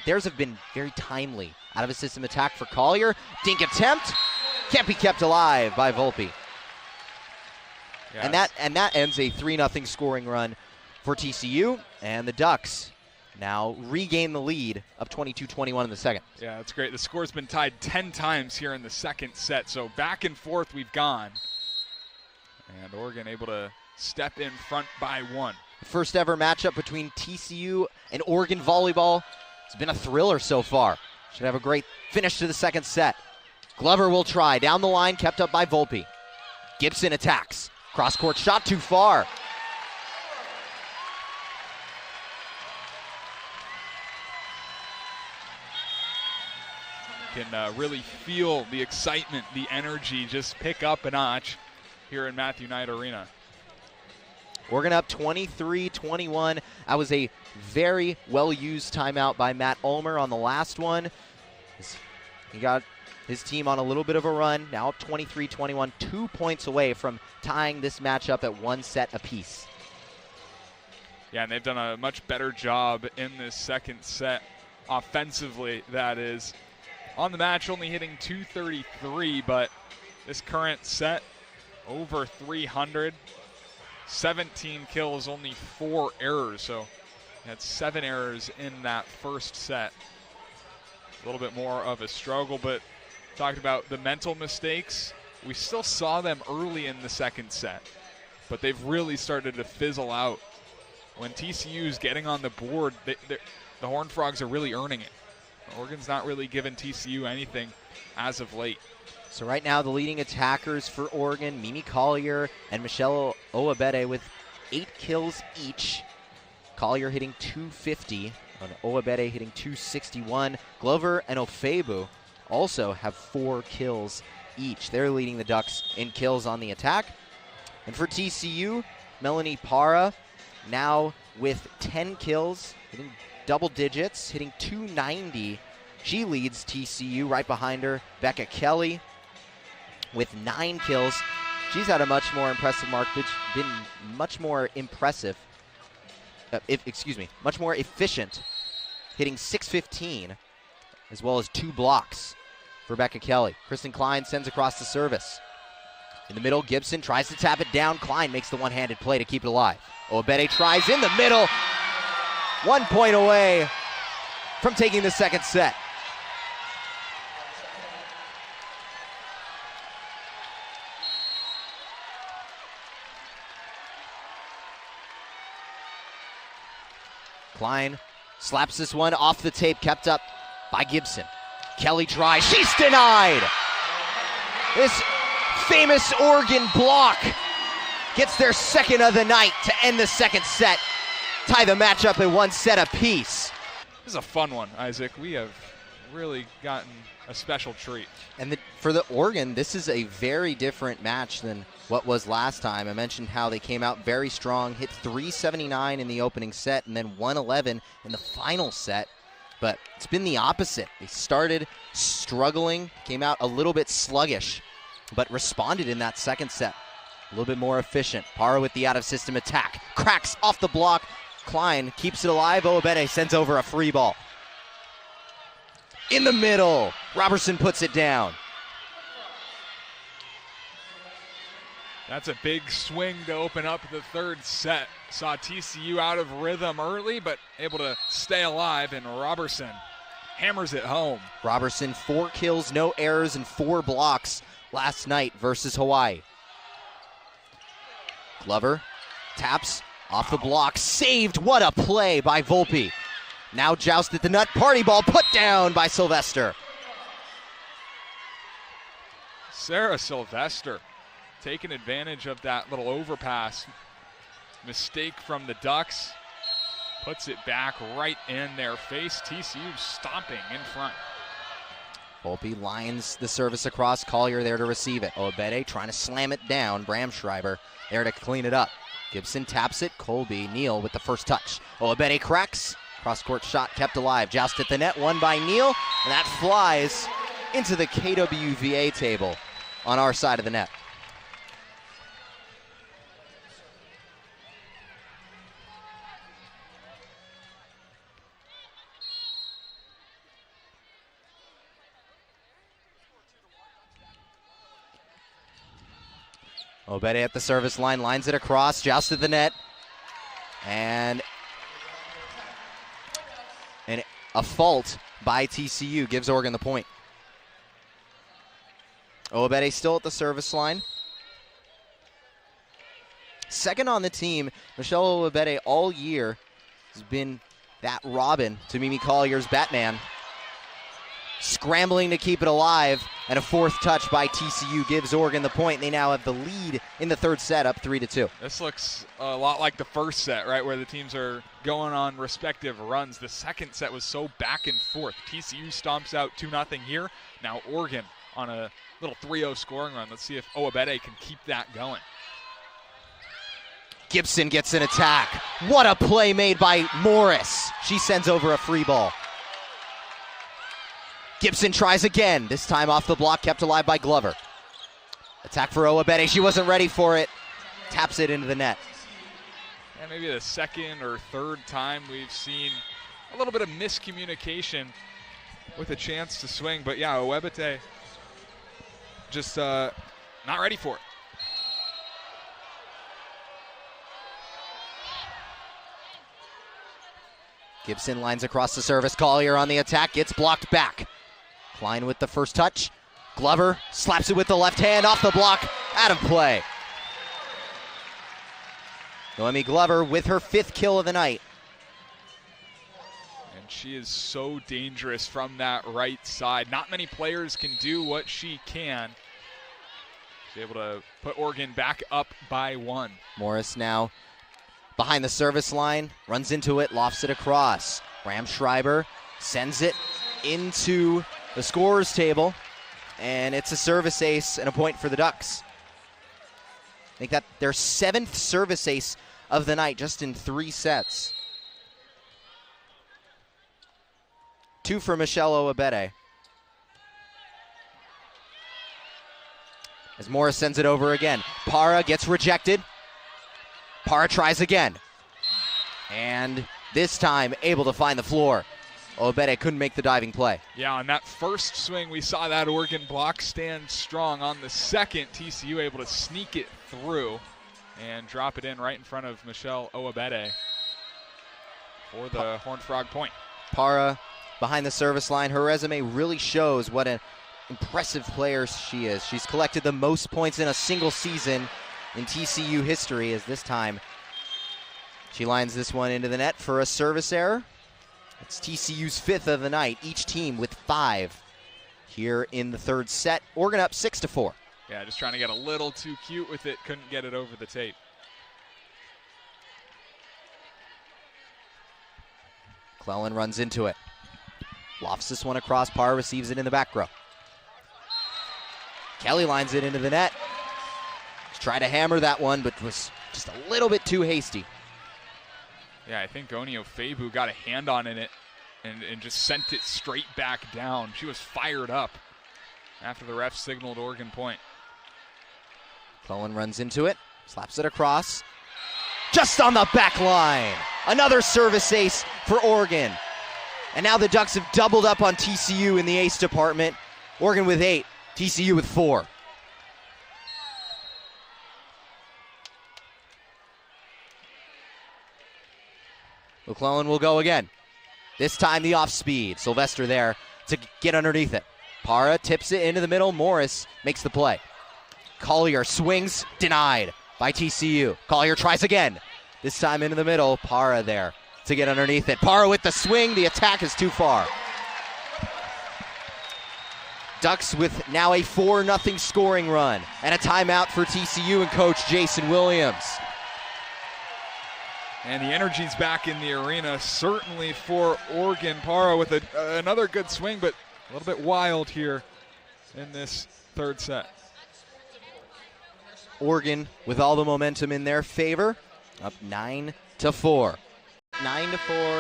theirs have been very timely. Out of a system attack for Collier. Dink attempt. Can't be kept alive by Volpe. Yes. And that ends a 3-0 scoring run for TCU. And the Ducks now regain the lead of 22-21 in the second. Yeah, that's great. The score's been tied 10 times here in the second set. So back and forth we've gone. And Oregon able to step in front by 1. The first ever matchup between TCU and Oregon volleyball. It's been a thriller so far. Should have a great finish to the second set. Glover will try. Down the line, kept up by Volpe. Gibson attacks. Cross-court shot too far. Can really feel the excitement, the energy just pick up a notch here in Matthew Knight Arena. Oregon up 23-21. That was a very well-used timeout by Matt Ulmer on the last one. He got his team on a little bit of a run. Now up 23-21, 2 points away from tying this matchup at 1 set apiece. Yeah, and they've done a much better job in this second set offensively, that is. On the match, only hitting 233, but this current set, over 300. 17 kills, only 4 errors, so had 7 errors in that first set. A little bit more of a struggle, but talked about the mental mistakes. We still saw them early in the second set, but they've really started to fizzle out. When TCU's getting on the board, the Horned Frogs are really earning it. Oregon's not really given TCU anything as of late. So right now the leading attackers for Oregon, Mimi Collier and Michelle Oabede with 8 kills each. Collier hitting 250 and Oabede hitting 261. Glover and Ofebu also have 4 kills each. They're leading the Ducks in kills on the attack. And for TCU, Melanie Parra now with 10 kills, hitting double digits, hitting 290. She leads TCU. Right behind her, Becca Kelly with 9 kills. She's had a much more impressive mark, which been much more impressive, much more efficient, hitting 615, as well as 2 blocks for Becca Kelly. Kristen Klein sends across the service. In the middle, Gibson tries to tap it down. Klein makes the one-handed play to keep it alive. Oabede tries in the middle. 1 point away from taking the second set. Klein slaps this one off the tape, kept up by Gibson. Kelly tries, she's denied! This famous Oregon block gets their second of the night to end the second set. Tie the matchup at 1 set apiece. This is a fun one, Isaac. We have really gotten a special treat. And for the Oregon, this is a very different match than what was last time. I mentioned how they came out very strong, hit 379 in the opening set, and then 111 in the final set. But it's been the opposite. They started struggling, came out a little bit sluggish, but responded in that second set. A little bit more efficient. Parra with the out-of-system attack. Cracks off the block. Klein keeps it alive. Oabede sends over a free ball. In the middle, Robertson puts it down. That's a big swing to open up the third set. Saw TCU out of rhythm early, but able to stay alive, and Robertson hammers it home. Robertson, 4 kills, no errors, and 4 blocks last night versus Hawaii. Glover taps off the block, saved. What a play by Volpe. Now joust at the nut, party ball put down by Sylvester. Sarah Sylvester taking advantage of that little overpass mistake from the Ducks. Puts it back right in their face. TCU stomping in front. Volpe lines the service across. Collier there to receive it. Oabede trying to slam it down. Bramschreiber there to clean it up. Gibson taps it. Colby Neal with the first touch. Oabede cracks. Cross-court shot kept alive. Joust at the net, won by Neal, and that flies into the KWVA table on our side of the net. Obede at the service line, lines it across, jousted the net, and a fault by TCU gives Oregon the point. Obede still at the service line. Second on the team, Michelle Obede all year has been that Robin to Mimi Collier's Batman. Scrambling to keep it alive, and a fourth touch by TCU gives Oregon the point. They now have the lead in the third set, up 3-2. This looks a lot like the first set, right, where the teams are going on respective runs. The second set was so back and forth. TCU stomps out 2-0 here. Now Oregon on a little 3-0 scoring run. Let's see if Obede can keep that going. Gibson gets an attack. What a play made by Morris. She sends over a free ball. Gibson tries again, this time off the block, kept alive by Glover. Attack for Obede, she wasn't ready for it. Taps it into the net. And maybe the second or third time we've seen a little bit of miscommunication with a chance to swing. But yeah, Obede just not ready for it. Gibson lines across the service. Collier on the attack, gets blocked back. Klein with the first touch. Glover slaps it with the left hand off the block, out of play. Noemi Glover with her 5th kill of the night. And she is so dangerous from that right side. Not many players can do what she can. She's able to put Oregon back up by 1. Morris now behind the service line, runs into it, lofts it across. Ram Schreiber sends it into the scorer's table, and it's a service ace and a point for the Ducks. I think that their 7th service ace of the night, just in 3 sets. 2 for Michelle Obede. As Morris sends it over again. Para gets rejected. Para tries again. And this time able to find the floor. Obede couldn't make the diving play. Yeah, on that first swing, we saw that Oregon block stand strong. On the second, TCU able to sneak it through and drop it in right in front of Michelle Obede for the Horned Frog point. Para behind the service line. Her resume really shows what an impressive player she is. She's collected the most points in a single season in TCU history, as this time she lines this one into the net for a service error. It's TCU's 5th of the night, each team with 5 here in the third set. Oregon up 6-4. Yeah, just trying to get a little too cute with it. Couldn't get it over the tape. Clellan runs into it. Lofts this one across. Parr receives it in the back row. Kelly lines it into the net. Tried to hammer that one, but was just a little bit too hasty. Yeah, I think Onio Febu got a hand on it and just sent it straight back down. She was fired up after the ref signaled Oregon point. Clellan runs into it, slaps it across. Just on the back line. Another service ace for Oregon. And now the Ducks have doubled up on TCU in the ace department. Oregon with 8, TCU with 4. McClellan will go again. This time the off speed. Sylvester there to get underneath it. Para tips it into the middle. Morris makes the play. Collier swings, denied by TCU. Collier tries again. This time into the middle. Para there to get underneath it. Para with the swing. The attack is too far. Ducks with now a 4-0 scoring run and a timeout for TCU and coach Jason Williams. And the energy's back in the arena, certainly for Oregon. Para with another good swing, but a little bit wild here in this third set. Oregon with all the momentum in their favor, up 9-4. 9-4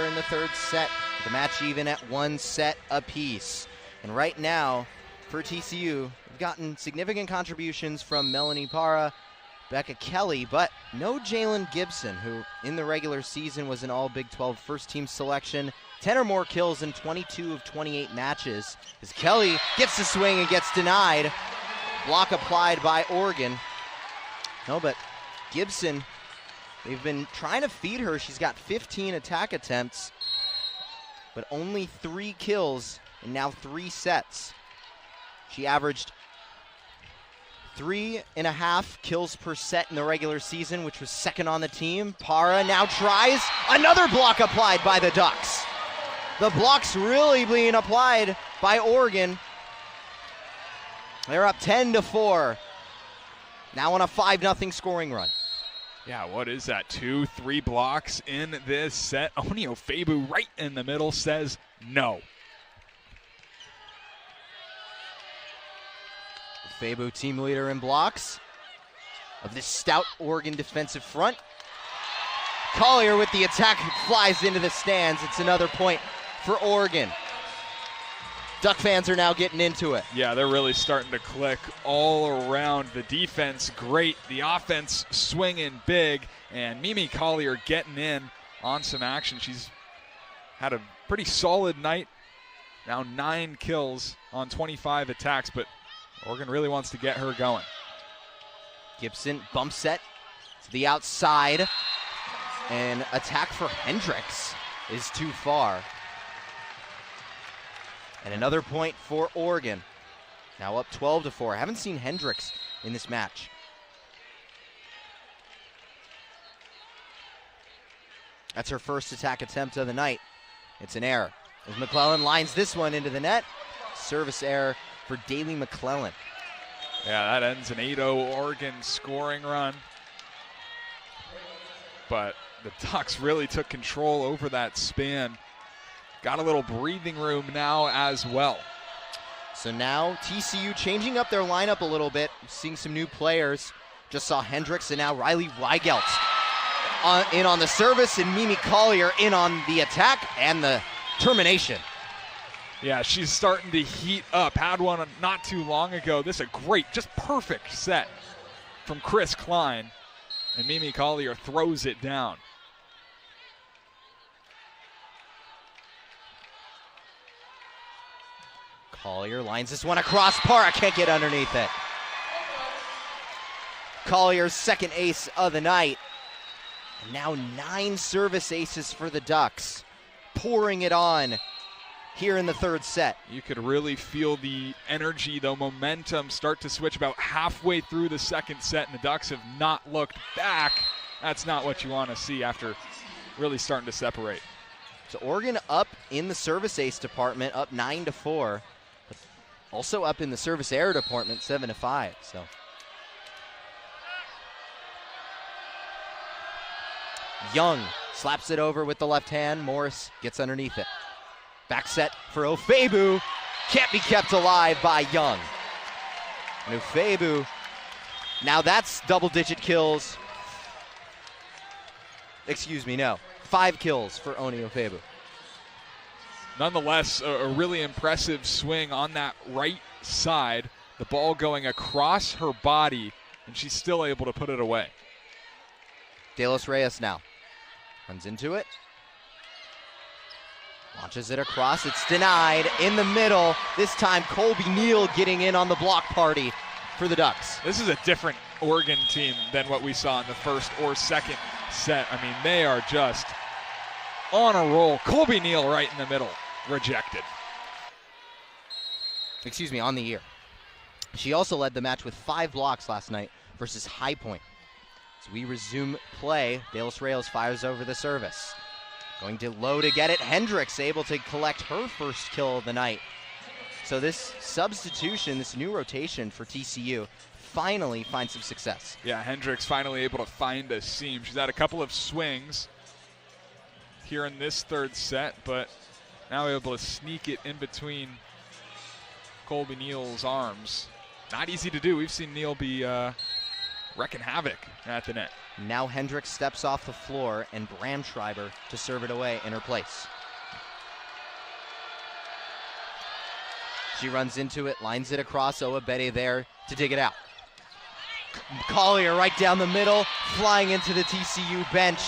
in the third set, the match even at 1 set apiece. And right now, for TCU. We've gotten significant contributions from Melanie Parra, Becca Kelly, but no Jalen Gibson, who in the regular season was an all Big 12 first team selection. 10 or more kills in 22 of 28 matches. As Kelly gets the swing and gets denied. Block applied by Oregon. No, but Gibson, they've been trying to feed her. She's got 15 attack attempts, but only 3 kills in now 3 sets. She averaged 3.5 kills per set in the regular season, which was second on the team. Parra now tries another block applied by the Ducks. The block's really being applied by Oregon. They're up 10-4. Now on a 5-0 scoring run. Yeah, what is that? 2-3 blocks in this set. Oni Ofebu right in the middle says no. Ofebu, team leader in blocks of this stout Oregon defensive front. Collier with the attack flies into the stands. It's another point for Oregon. Duck fans are now getting into it. Yeah, they're really starting to click all around. The defense, great. The offense swinging big. And Mimi Collier getting in on some action. She's had a pretty solid night. Now 9 kills on 25 attacks, but Oregon really wants to get her going. Gibson bump set to the outside. And attack for Hendricks is too far. And another point for Oregon. Now up 12-4. I haven't seen Hendricks in this match. That's her first attack attempt of the night. It's an error. As McClellan lines this one into the net. Service error for Daly McClellan. Yeah, that ends an 8-0 Oregon scoring run. But the Ducks really took control over that span. Got a little breathing room now as well. So now TCU changing up their lineup a little bit, seeing some new players. Just saw Hendricks and now Riley Weigelt in on the service, and Mimi Collier in on the attack and the termination. Yeah, she's starting to heat up. Had one not too long ago. This is a great, just perfect set from Chris Klein. And Mimi Collier throws it down. Collier lines this one across. Parra can't get underneath it. Collier's second ace of the night. And now 9 service aces for the Ducks. Pouring it on here in the third set. You could really feel the energy, the momentum start to switch about halfway through the second set, and the Ducks have not looked back. That's not what you want to see after really starting to separate. So Oregon up in the service ace department, up 9-4. Also up in the service error department, 7-5. So Young slaps it over with the left hand. Morris gets underneath it. Back set for Ofebu. Can't be kept alive by Young. And Ofebu, now that's double-digit kills. Excuse me, no. 5 kills for Oni Ofebu. Nonetheless, a really impressive swing on that right side. The ball going across her body, and she's still able to put it away. De Los Reyes now. Runs into it. Launches it across. It's denied in the middle. This time, Colby Neal getting in on the block party for the Ducks. This is a different Oregon team than what we saw in the first or second set. I mean, they are just on a roll. Colby Neal right in the middle. Rejected. Excuse me, on the year. She also led the match with 5 blocks last night versus High Point. As we resume play, De Los Reyes fires over the service. Going to low to get it. Hendricks able to collect her first kill of the night. So this substitution, this new rotation for TCU, finally finds some success. Yeah, Hendricks finally able to find a seam. She's had a couple of swings here in this third set, but now able to sneak it in between Colby Neal's arms. Not easy to do. We've seen Neal be wrecking havoc at the net. Now Hendricks steps off the floor and Bramschreiber to serve it away in her place. She runs into it, lines it across. Owabede there to dig it out. Collier right down the middle, flying into the TCU bench.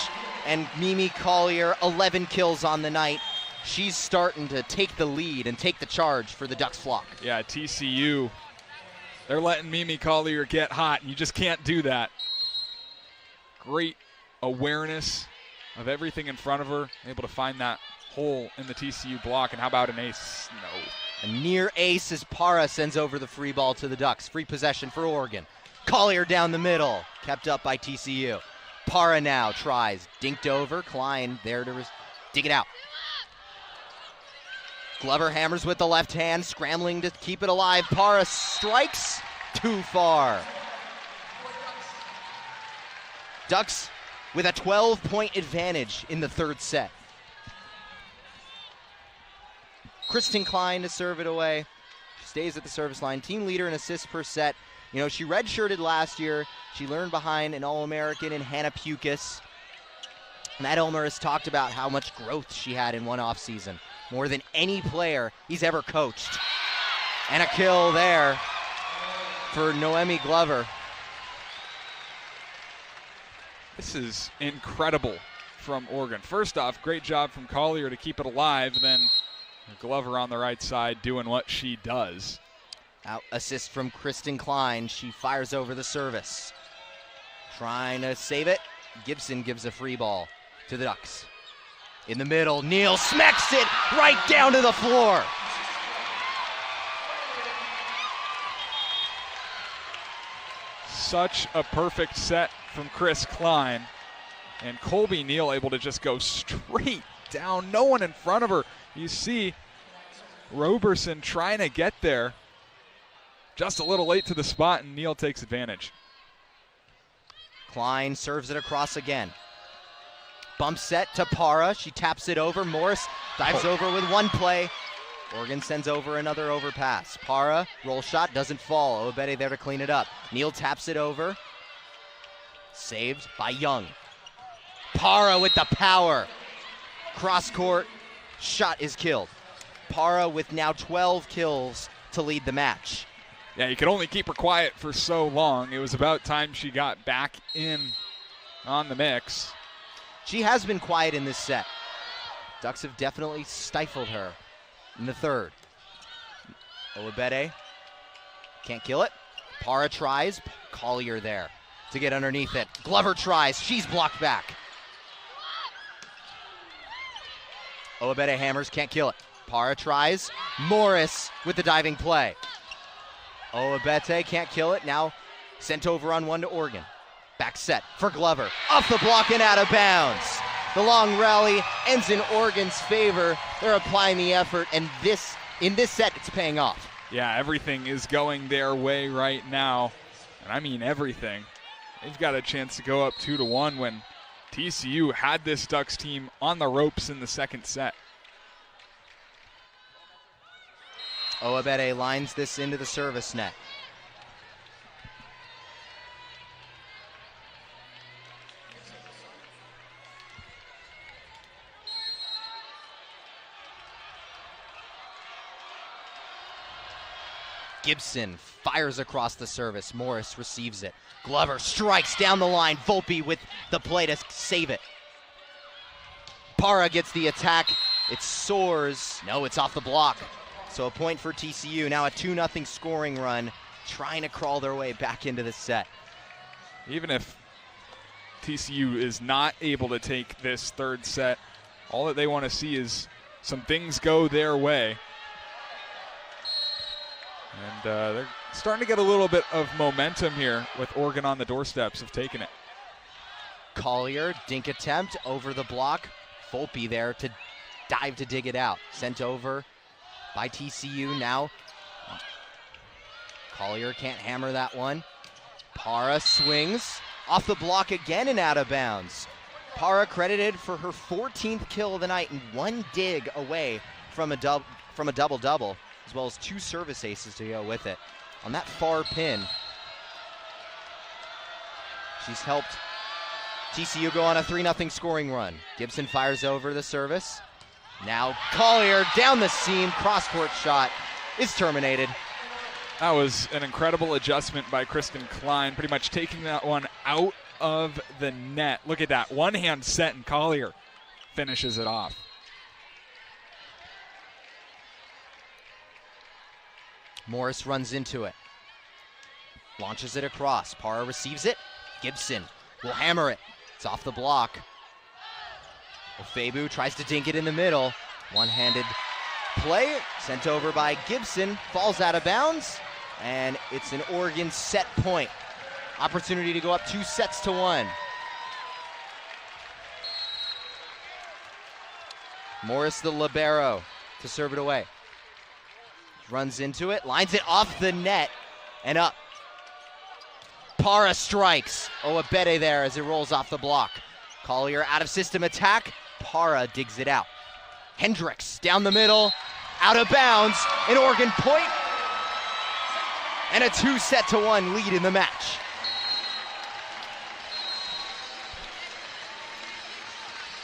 And Mimi Collier, 11 kills on the night. She's starting to take the lead and take the charge for the Ducks flock. Yeah, TCU, they're letting Mimi Collier get hot, and you just can't do that. Great awareness of everything in front of her, able to find that hole in the TCU block. And how about an ace? No. A near ace as Para sends over the free ball to the Ducks. Free possession for Oregon. Collier down the middle, kept up by TCU. Para now tries, dinked over. Klein there to dig it out. Glover hammers with the left hand, scrambling to keep it alive. Para strikes too far. Ducks with a 12-point advantage in the third set. Kristen Klein to serve it away. She stays at the service line. Team leader in assists per set. You know, she redshirted last year. She learned behind an All-American in Hannah Pukas. Matt Elmer has talked about how much growth she had in one offseason. More than any player he's ever coached. And a kill there for Noemi Glover. This is incredible from Oregon. First off, great job from Collier to keep it alive. Then Glover on the right side doing what she does. Out assist from Kristen Klein. She fires over the service. Trying to save it. Gibson gives a free ball to the Ducks. In the middle, Neal smacks it right down to the floor. Such a perfect set from Chris Klein. And Colby Neal able to just go straight down. No one in front of her. You see Roberson trying to get there. Just a little late to the spot, and Neal takes advantage. Klein serves it across again. Bump set to Para. She taps it over. Morris dives over with one play. Oregon sends over another overpass. Para, roll shot, doesn't fall. Owabede there to clean it up. Neal taps it over. Saved by Young. Para with the power. Cross court, shot is killed. Para with now 12 kills to lead the match. Yeah, you could only keep her quiet for so long. It was about time she got back in on the mix. She has been quiet in this set. Ducks have definitely stifled her in the third. Owabede can't kill it. Para tries. Collier there to get underneath it. Glover tries. She's blocked back. Owabede hammers, can't kill it. Para tries. Morris with the diving play. Owabede can't kill it. Now sent over on one to Oregon. Back set for Glover. Off the block and out of bounds. The long rally ends in Oregon's favor. They're applying the effort, and in this set, it's paying off. Yeah, everything is going their way right now. And I mean everything. They've got a chance to go up 2-1 when TCU had this Ducks team on the ropes in the second set. Owabede lines this into the service net. Gibson fires across the service. Morris receives it. Glover strikes down the line. Volpe with the play to save it. Para gets the attack. It soars. No, it's off the block. So a point for TCU. Now a 2-0 scoring run, trying to crawl their way back into the set. Even if TCU is not able to take this third set, all that they want to see is some things go their way. And they're starting to get a little bit of momentum here with Oregon on the doorsteps of taking it. Collier, dink attempt over the block. Volpe there to dive to dig it out. Sent over by TCU now. Collier can't hammer that one. Para swings off the block again and out of bounds. Para credited for her 14th kill of the night and one dig away from a double-double, as well as 2 service aces to go with it. On that far pin, she's helped TCU go on a 3-0 scoring run. Gibson fires over the service. Now Collier down the seam, cross-court shot. is terminated. That was an incredible adjustment by Kristen Klein, pretty much taking that one out of the net. Look at that, one-hand set, and Collier finishes it off. Morris runs into it. Launches it across. Parra receives it. Gibson will hammer it. It's off the block. Ofebu tries to dink it in the middle. One-handed play sent over by Gibson. Falls out of bounds. And it's an Oregon set point. Opportunity to go up 2-1. Morris, the libero, to serve it away. Runs into it, lines it off the net, and up. Parra strikes. Oabede there as it rolls off the block. Collier out of system attack. Parra digs it out. Hendricks down the middle, out of bounds. An Oregon point, and a 2-1 lead in the match.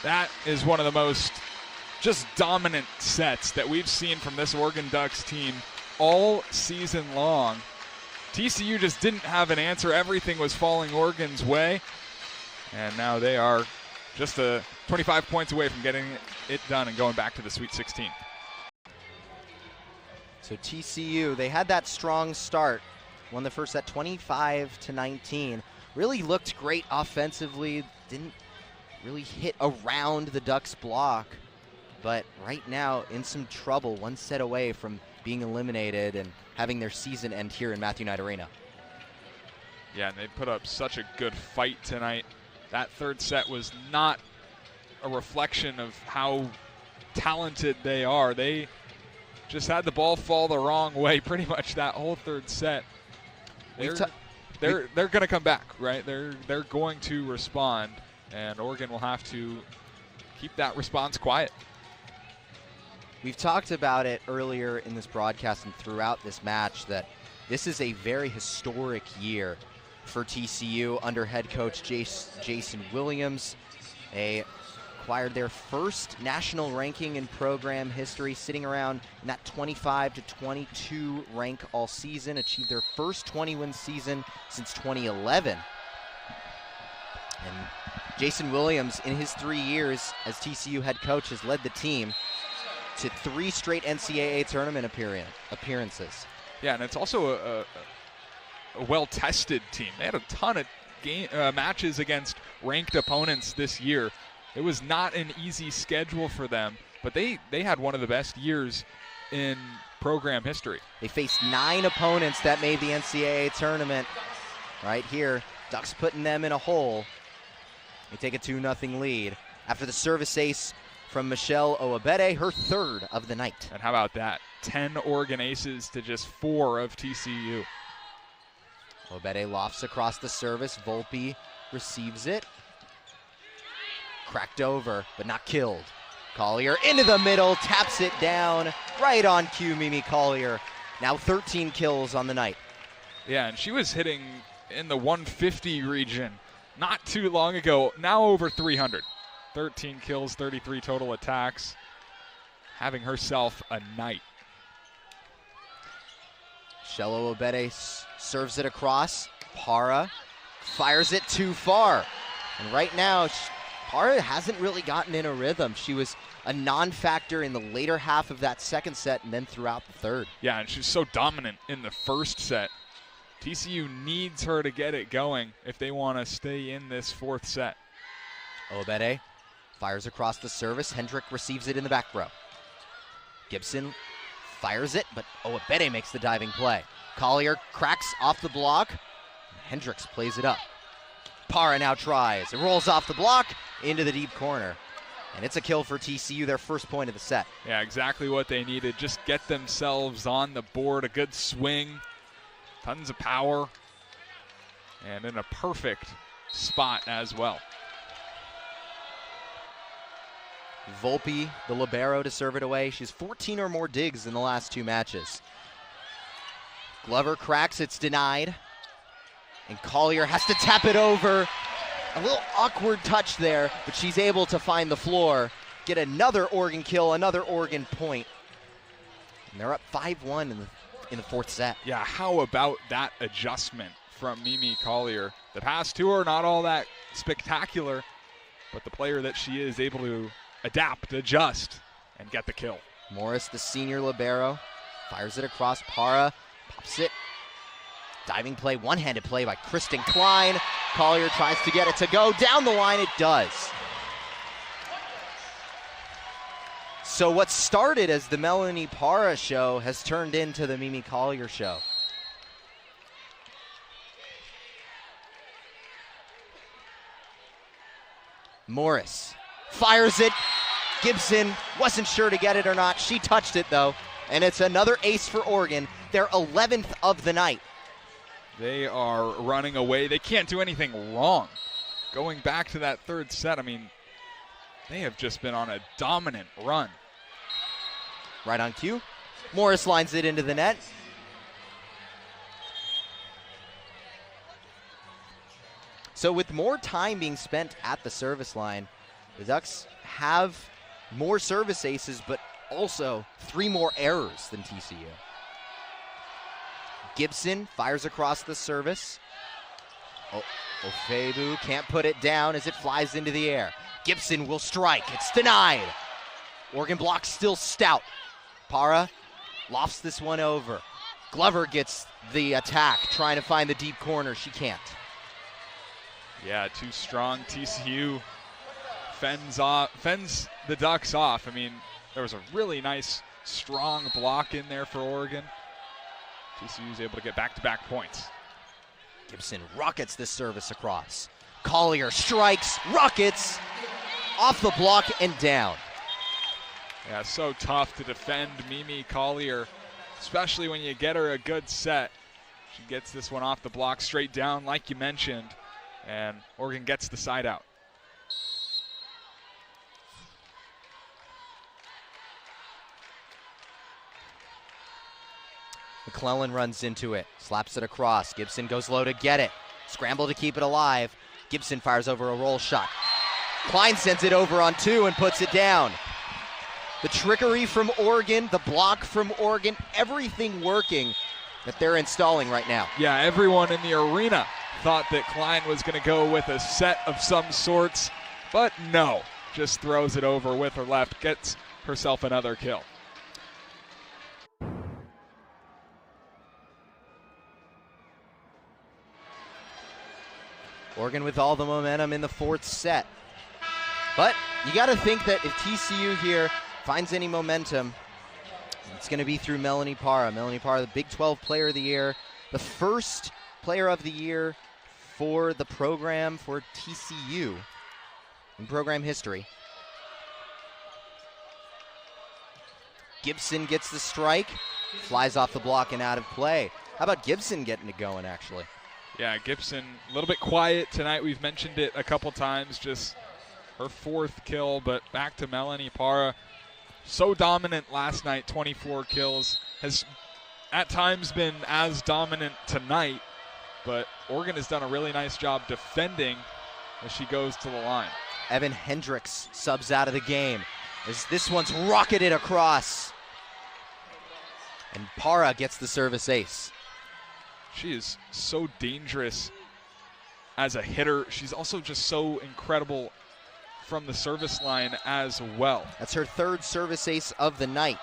That is one of the most just dominant sets that we've seen from this Oregon Ducks team all season long. TCU just didn't have an answer. Everything was falling Oregon's way. And now they are just 25 points away from getting it done and going back to the Sweet 16. So TCU, they had that strong start. Won the first set 25-19. Really looked great offensively. Didn't really hit around the Ducks block. But right now in some trouble, one set away from being eliminated and having their season end here in Matthew Knight Arena. Yeah, and they put up such a good fight tonight. That third set was not a reflection of how talented they are. They just had the ball fall the wrong way pretty much that whole third set. They're going to come back, right? They're going to respond, and Oregon will have to keep that response quiet. We've talked about it earlier in this broadcast and throughout this match that this is a very historic year for TCU under head coach Jason Williams. They acquired their first national ranking in program history, sitting around in that 25-22 rank all season, achieved their first 20-win season since 2011. And Jason Williams, in his 3 years as TCU head coach, has led the team to 3 straight NCAA tournament appearances. Yeah, and it's also a well-tested team. They had a ton of matches against ranked opponents this year. It was not an easy schedule for them, but they had one of the best years in program history. They faced 9 opponents that made the NCAA tournament. Right here, Ducks putting them in a hole. They take a 2-0 lead after the service ace from Michelle Oabede, her 3rd of the night. And how about that? 10 Oregon aces to just 4 of TCU. Oabede lofts across the service. Volpe receives it. Cracked over, but not killed. Collier into the middle, taps it down. Right on cue, Mimi Collier. Now 13 kills on the night. Yeah, and she was hitting in the 150 region not too long ago. Now over 300. 13 kills, 33 total attacks. Having herself a night. Michelle Oabede serves it across. Parra fires it too far. And right now, Parra hasn't really gotten in a rhythm. She was a non-factor in the later half of that second set and then throughout the third. Yeah, and she's so dominant in the first set. TCU needs her to get it going if they want to stay in this 4th set. Oabede fires across the service. Hendrick receives it in the back row. Gibson fires it, but Oabede makes the diving play. Collier cracks off the block. Hendricks plays it up. Parra now tries. It rolls off the block into the deep corner. And it's a kill for TCU, their first point of the set. Yeah, exactly what they needed. Just get themselves on the board. A good swing. Tons of power. And in a perfect spot as well. Volpe, the libero, to serve it away. She's 14 or more digs in the last 2 matches. Glover cracks, it's denied. And Collier has to tap it over. A little awkward touch there, but she's able to find the floor, get another Oregon kill, another Oregon point. And they're up 5-1 in the fourth set. Yeah, how about that adjustment from Mimi Collier? The past two are not all that spectacular, but the player that she is able to adapt, adjust, and get the kill. Morris, the senior libero, fires it across. Para pops it. Diving play, one-handed play by Kristen Klein. Collier tries to get it to go down the line. It does. So what started as the Melanie Para show has turned into the Mimi Collier show. Morris fires it. Gibson wasn't sure to get it or not. She touched it, though, and it's another ace for Oregon, their 11th of the night. They are running away. They can't do anything wrong. Going back to that third set, I mean, they have just been on a dominant run. Right on cue. Morris lines it into the net. So with more time being spent at the service line, the Ducks have more service aces, but also 3 more errors than TCU. Gibson fires across the service. Ofebu can't put it down as it flies into the air. Gibson will strike. It's denied. Oregon block still stout. Para lofts this one over. Glover gets the attack, trying to find the deep corner. She can't. Yeah, too strong. TCU fends the Ducks off. I mean, there was a really nice, strong block in there for Oregon. TCU is able to get back-to-back points. Gibson rockets this service across. Collier strikes, rockets, off the block and down. Yeah, so tough to defend Mimi Collier, especially when you get her a good set. She gets this one off the block, straight down, like you mentioned, and Oregon gets the side out. McClellan runs into it, slaps it across. Gibson goes low to get it. Scramble to keep it alive. Gibson fires over a roll shot. Klein sends it over on 2 and puts it down. The trickery from Oregon, the block from Oregon, everything working that they're installing right now. Yeah, everyone in the arena thought that Klein was going to go with a set of some sorts, but no. Just throws it over with her left, gets herself another kill. Oregon with all the momentum in the fourth set. But you got to think that if TCU here finds any momentum, it's going to be through Melanie Para. Melanie Para, the Big 12 Player of the Year, the first Player of the Year for the program for TCU in program history. Gibson gets the strike, flies off the block and out of play. How about Gibson getting it going, actually? Yeah, Gibson a little bit quiet tonight. We've mentioned it a couple times, just her 4th kill, but back to Melanie Para. So dominant last night, 24 kills. Has at times been as dominant tonight, but Oregon has done a really nice job defending as she goes to the line. Evan Hendricks subs out of the game as this one's rocketed across. And Para gets the service ace. She is so dangerous as a hitter. She's also just so incredible from the service line as well. That's her 3rd service ace of the night.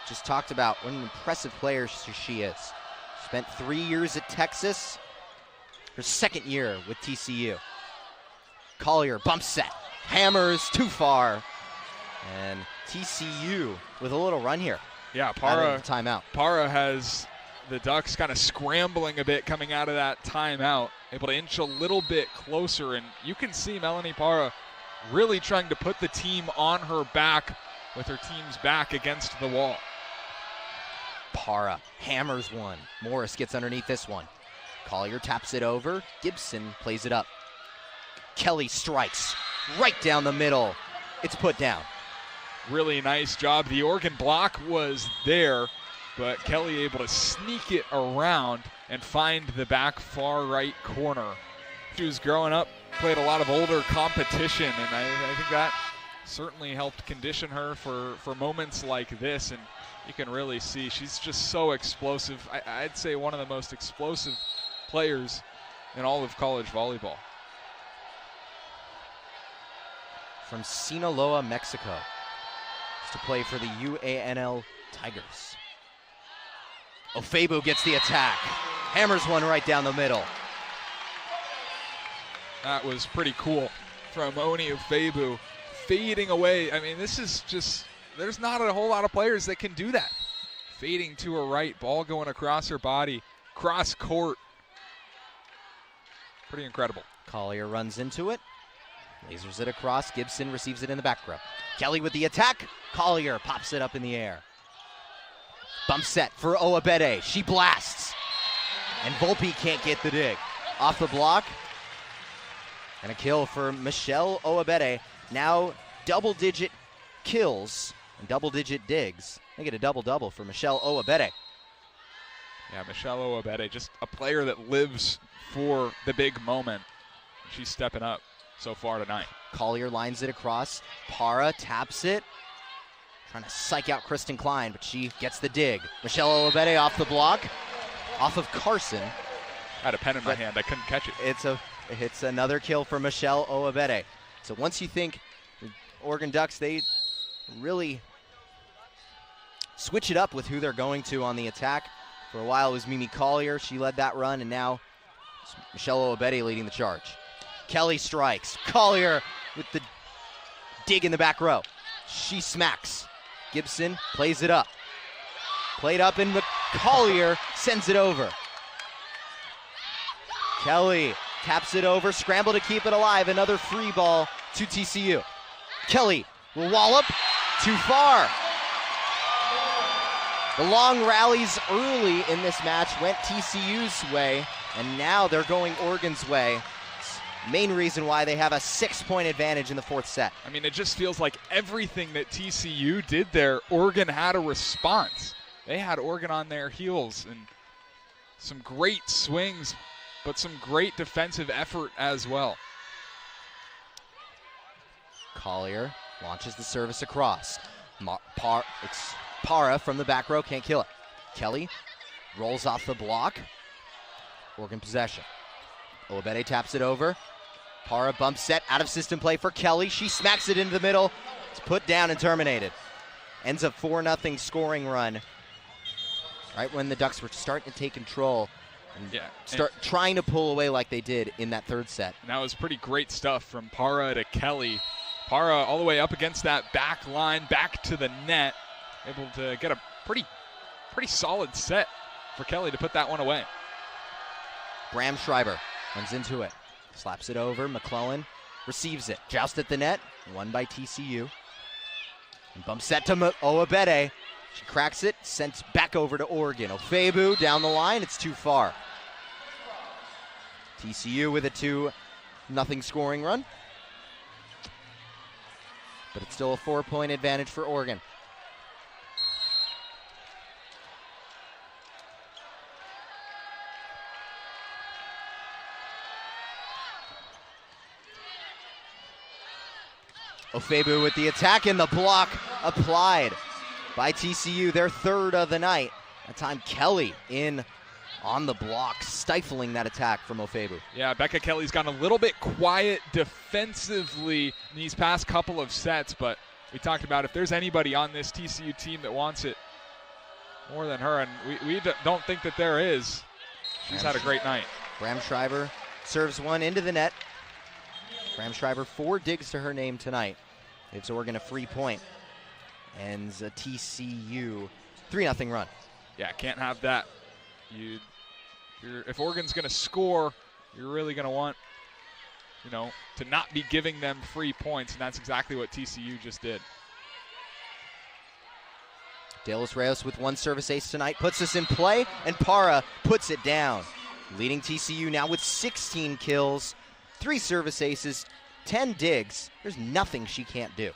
Just talked about what an impressive player she is. Spent 3 years at Texas. Her 2nd year with TCU. Collier bump set. Hammers too far. And TCU with a little run here. Yeah, Para. Timeout. Para has the Ducks kind of scrambling a bit coming out of that timeout. Able to inch a little bit closer. And you can see Melanie Para really trying to put the team on her back with her team's back against the wall. Para hammers one. Morris gets underneath this one. Collier taps it over. Gibson plays it up. Kelly strikes right down the middle. It's put down. Really nice job. The Oregon block was there, but Kelly able to sneak it around and find the back far right corner. She was growing up, played a lot of older competition, and I think that certainly helped condition her for moments like this, and you can really see she's just so explosive. I'd say one of the most explosive players in all of college volleyball. From Sinaloa, Mexico, to play for the UANL Tigers. Ofebu gets the attack. Hammers one right down the middle. That was pretty cool from Oni Ofebu, fading away. I mean, this is just, there's not a whole lot of players that can do that. Fading to her right, ball going across her body, cross court. Pretty incredible. Collier runs into it, lasers it across. Gibson receives it in the back row. Kelly with the attack. Collier pops it up in the air. Bump set for Oabede. She blasts. And Volpe can't get the dig. Off the block. And a kill for Michelle Oabede. Now double-digit kills and double-digit digs. They get a double-double for Michelle Oabede. Yeah, Michelle Oabede, just a player that lives for the big moment. She's stepping up so far tonight. Collier lines it across. Para taps it. Trying to psych out Kristen Klein, but she gets the dig. Michelle Oabede off the block. Off of Carson. I had a pen in my hand. I couldn't catch it. It's another kill for Michelle Oabede. So once you think the Oregon Ducks, they really switch it up with who they're going to on the attack. For a while it was Mimi Collier. She led that run, and now it's Michelle Oabede leading the charge. Kelly strikes. Collier with the dig in the back row. She smacks. Gibson plays it up. Played up, and Collier sends it over. Kelly taps it over, scramble to keep it alive. Another free ball to TCU. Kelly will wallop, too far. The long rallies early in this match went TCU's way, and now they're going Oregon's way. Main reason why they have a 6-point advantage in the fourth set. I mean, it just feels like everything that TCU did there, Oregon had a response. They had Oregon on their heels, and some great swings, but some great defensive effort as well. Collier launches the service across. Para from the back row can't kill it. Kelly rolls off the block. Oregon possession. Oabede taps it over. Para bump set, out of system play for Kelly. She smacks it into the middle. It's put down and terminated. Ends a 4-0 scoring run. Right when the Ducks were starting to take control and start trying to pull away like they did in that third set. And that was pretty great stuff from Para to Kelly. Para all the way up against that back line, back to the net. Able to get a pretty solid set for Kelly to put that one away. Bram Schreiber runs into it. Slaps it over. McClellan receives it. Joust at the net. Won by TCU. And bump set to Oabede. She cracks it. Sent back over to Oregon. Ofebu down the line. It's too far. TCU with a 2-0 scoring run. But it's still a 4-point advantage for Oregon. Ofebu with the attack, and the block applied by TCU, their third of the night. That time Kelly in on the block, stifling that attack from Ofebu. Yeah, Becca Kelly's gotten a little bit quiet defensively in these past couple of sets, but we talked about if there's anybody on this TCU team that wants it more than her, and we don't think that there is. She's had a great night. Bram Schreiber serves one into the net. Bram Schreiber 4 digs to her name tonight. Gives Oregon a free point. Ends a TCU 3-0 run. Yeah, can't have that. If Oregon's going to score, you're really going to want, to not be giving them free points, and that's exactly what TCU just did. De Los Rios with 1 service ace tonight puts us in play, and Para puts it down. Leading TCU now with 16 kills, 3 service aces, 10 digs. There's nothing she can't do.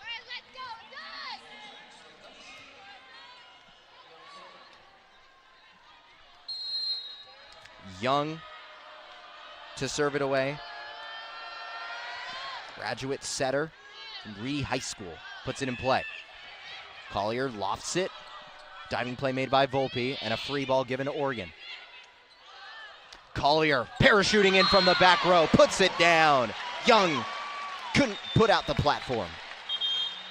Young to serve it away. Graduate setter. from Ree High School. Puts it in play. Collier lofts it. Diving play made by Volpe, and a free ball given to Oregon. Collier parachuting in from the back row, puts it down. Young couldn't put out the platform.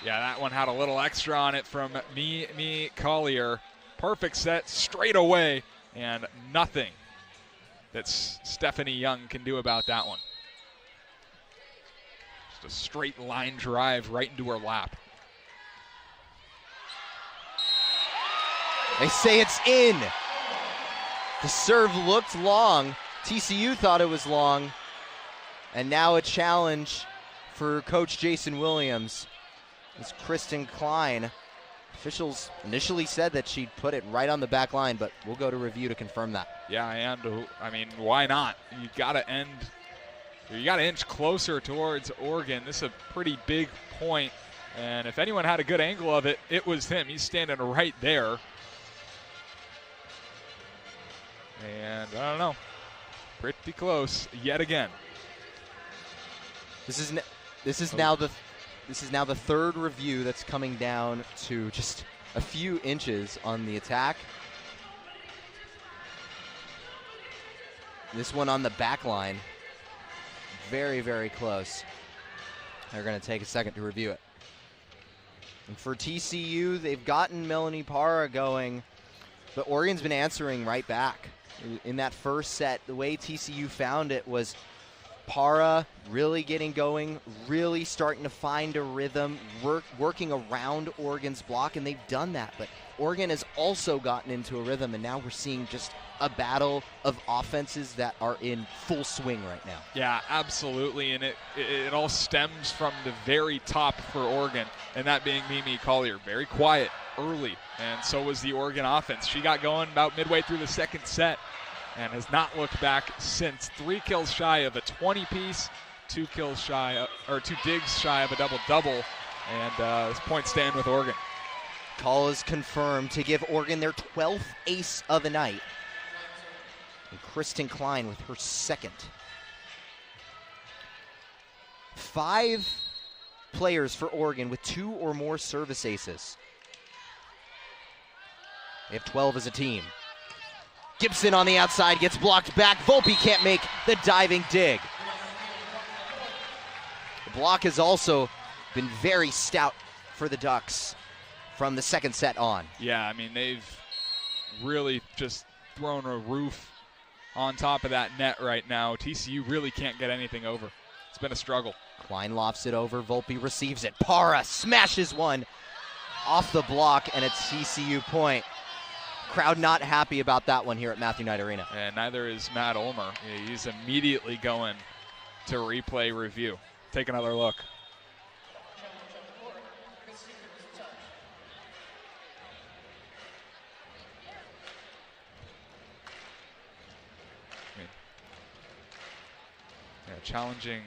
Yeah, that one had a little extra on it from me Collier. Perfect set straight away, and nothing that Stephanie Young can do about that one. Just a straight line drive right into her lap. They say it's in. The serve looked long. TCU thought it was long. And now a challenge for Coach Jason Williams. It's Kristen Klein. Officials initially said that she'd put it right on the back line, but we'll go to review to confirm that. Yeah, and I mean, why not? You got to inch closer towards Oregon. This is a pretty big point, and if anyone had a good angle of it, it was him. He's standing right there. And I don't know, pretty close yet again. This is now the third review that's coming down to just a few inches on the attack. This one on the back line, very, very close. They're going to take a second to review it. And for TCU, they've gotten Melanie Parra going, but Oregon's been answering right back. In that first set, the way TCU found it was Parra really getting going, really starting to find a rhythm, working around Oregon's block, and they've done that. But Oregon has also gotten into a rhythm, and now we're seeing just a battle of offenses that are in full swing right now. Yeah, absolutely, and it all stems from the very top for Oregon, and that being Mimi Collier. Very quiet early, and so was the Oregon offense. She got going about midway through the second set and has not looked back since. 3 kills shy of a 20-piece, 2 digs shy of a double-double, and this point stand with Oregon. Call is confirmed to give Oregon their 12th ace of the night. And Kristen Klein with her second. 5 players for Oregon with 2 or more service aces. They have 12 as a team. Gibson on the outside gets blocked back. Volpe can't make the diving dig. The block has also been very stout for the Ducks from the second set on. Yeah, I mean, they've really just thrown a roof on top of that net right now. TCU really can't get anything over. It's been a struggle. Klein lofts it over. Volpe receives it. Parra smashes one off the block, and it's TCU point. Crowd not happy about that one here at Matthew Knight Arena. And neither is Matt Ulmer. He's immediately going to replay review. Take another look. Challenging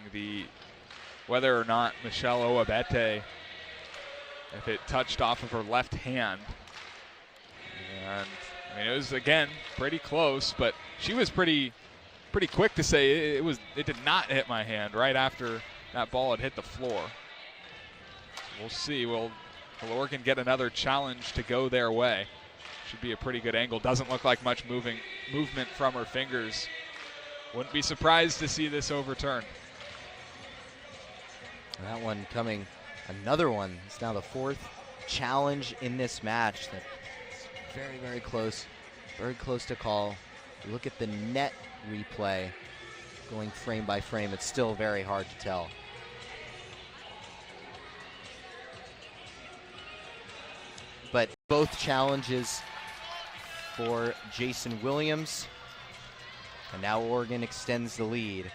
whether or not Michelle Oabete, if it touched off of her left hand. And I mean, it was again pretty close, but she was pretty quick to say it did not hit my hand right after that ball had hit the floor. We'll see. Will Oregon get another challenge to go their way? Should be a pretty good angle. Doesn't look like much movement from her fingers. Wouldn't be surprised to see this overturned. That one coming, another one. It's now the 4th challenge in this match. That's very, very close to call. You look at the net replay, going frame by frame, it's still very hard to tell. But both challenges for Jason Williams. And now Oregon extends the lead,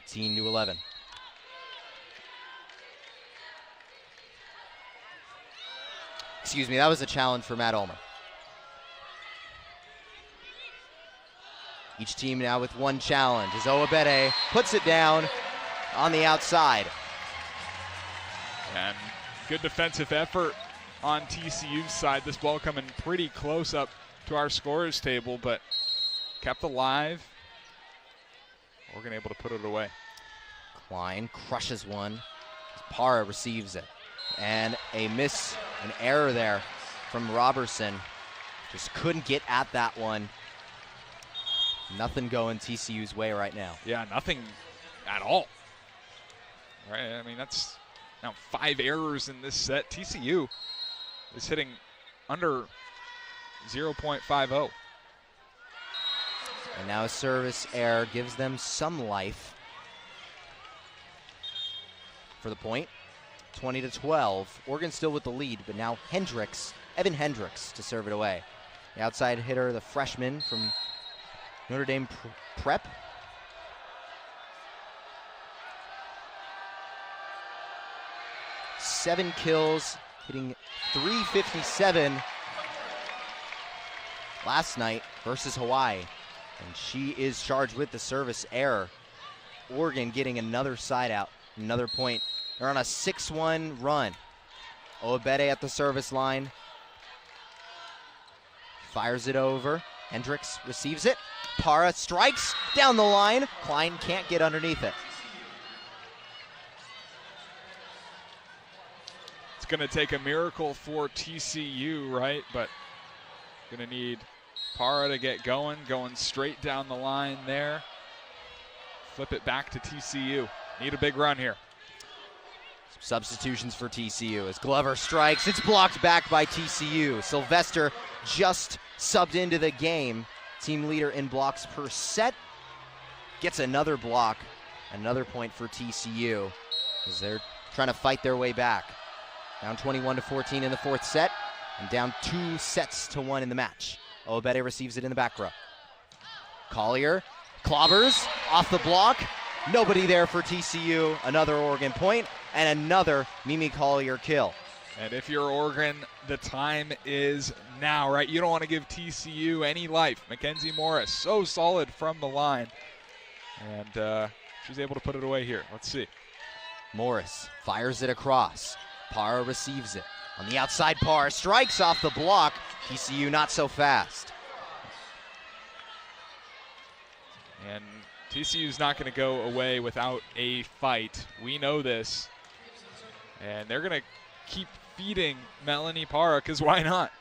18-11. Excuse me, that was a challenge for Matt Ulmer. Each team now with 1 challenge as Oabete puts it down on the outside. And good defensive effort on TCU's side. This ball coming pretty close up to our scorers table, but kept alive. Oregon able to put it away. Klein crushes one. As Parra receives it. And an error there from Robertson. Just couldn't get at that one. Nothing going TCU's way right now. Yeah, nothing at all. Right, I mean, that's now 5 errors in this set. TCU is hitting under 0.50. And now a service error gives them some life for the point. 20-12. Oregon still with the lead, but now Evan Hendricks to serve it away. The outside hitter, the freshman from Notre Dame Prep. Seven kills, hitting .357 last night versus Hawaii. And she is charged with the service error. Oregon getting another side out, another point. They're on a 6-1 run. Oabede at the service line. Fires it over. Hendricks receives it. Parra strikes down the line. Klein can't get underneath it. It's going to take a miracle for TCU, right? But going to need Parra to get going straight down the line there. Flip it back to TCU. Need a big run here. Substitutions for TCU as Glover strikes. It's blocked back by TCU. Sylvester just subbed into the game. Team leader in blocks per set. Gets another block. Another point for TCU as they're trying to fight their way back. Down 21-14 in the fourth set and down 2-1 in the match. Oabede receives it in the back row. Collier clobbers off the block. Nobody there for TCU. Another Oregon point and another Mimi Collier kill. And if you're Oregon, the time is now, right? You don't want to give TCU any life. Mackenzie Morris, so solid from the line. And she's able to put it away here. Let's see. Morris fires it across. Parra receives it. On the outside, Parra strikes off the block. TCU not so fast. And TCU's not going to go away without a fight. We know this. And they're going to keep feeding Melanie Parra, because why not?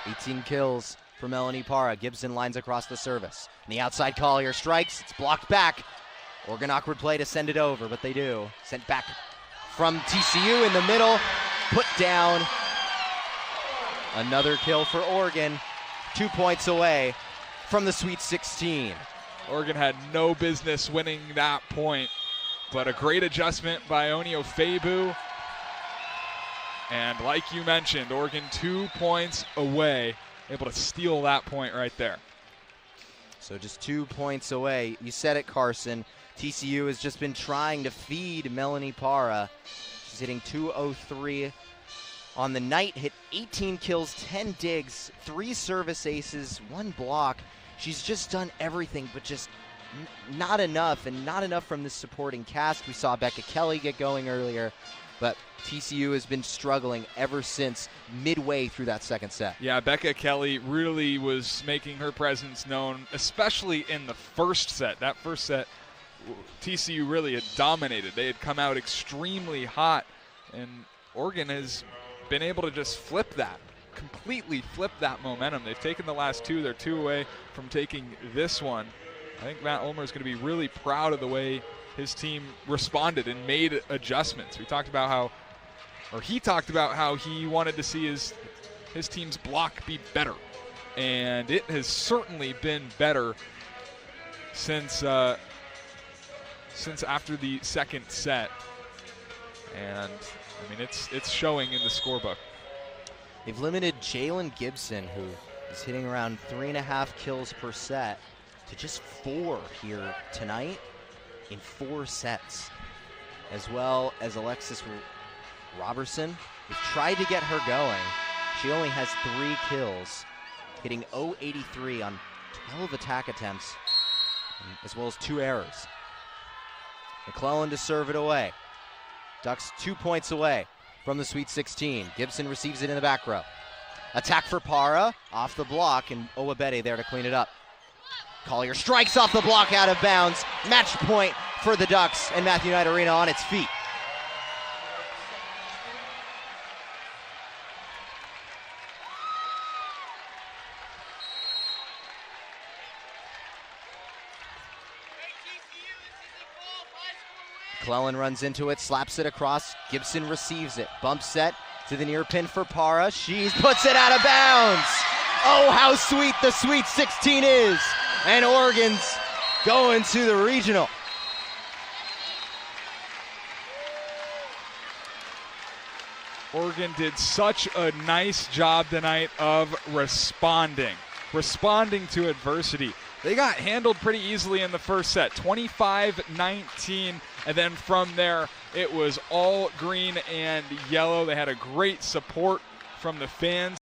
18 kills for Melanie Parra. Gibson lines across the service. On the outside, Collier strikes. It's blocked back. Oregon awkward play to send it over, but they do. Sent back from TCU in the middle. Put down. Another kill for Oregon. 2 points away from the Sweet 16. Oregon had no business winning that point, but a great adjustment by Onio Febu. And like you mentioned, Oregon 2 points away, able to steal that point right there. So just 2 points away. You said it, Carson. TCU has just been trying to feed Melanie Parra. She's hitting .203 on the night, hit 18 kills, 10 digs, 3 service aces, 1 block. She's just done everything, but just not enough, and not enough from this supporting cast. We saw Becca Kelly get going earlier, but TCU has been struggling ever since midway through that second set. Yeah, Becca Kelly really was making her presence known, especially in the first set. That first set, TCU really had dominated. They had come out extremely hot, and Oregon has been able to just flip that, completely flip that momentum. They've taken the last 2. They're 2 away from taking this one. I think Matt Ulmer is going to be really proud of the way his team responded and made adjustments. He talked about how he wanted to see his team's block be better. And it has certainly been better since after the second set. And I mean, it's showing in the scorebook. They've limited Jalen Gibson, who is hitting around 3.5 kills per set, to just 4 here tonight in 4 sets, as well as Alexis Robertson. They've tried to get her going. She only has 3 kills, hitting .083 on 12 attack attempts, as well as 2 errors. McClellan to serve it away. Ducks 2 points away from the Sweet 16. Gibson receives it in the back row. Attack for Parra, off the block, and Oabede there to clean it up. Collier strikes off the block out of bounds. Match point for the Ducks and Matthew Knight Arena on its feet. McClellan runs into it, slaps it across. Gibson receives it. Bump set to the near pin for Para. She puts it out of bounds. Oh, how sweet the Sweet 16 is. And Oregon's going to the regional. Oregon did such a nice job tonight of responding to adversity. They got handled pretty easily in the first set, 25-19, and then from there it was all green and yellow. They had a great support from the fans.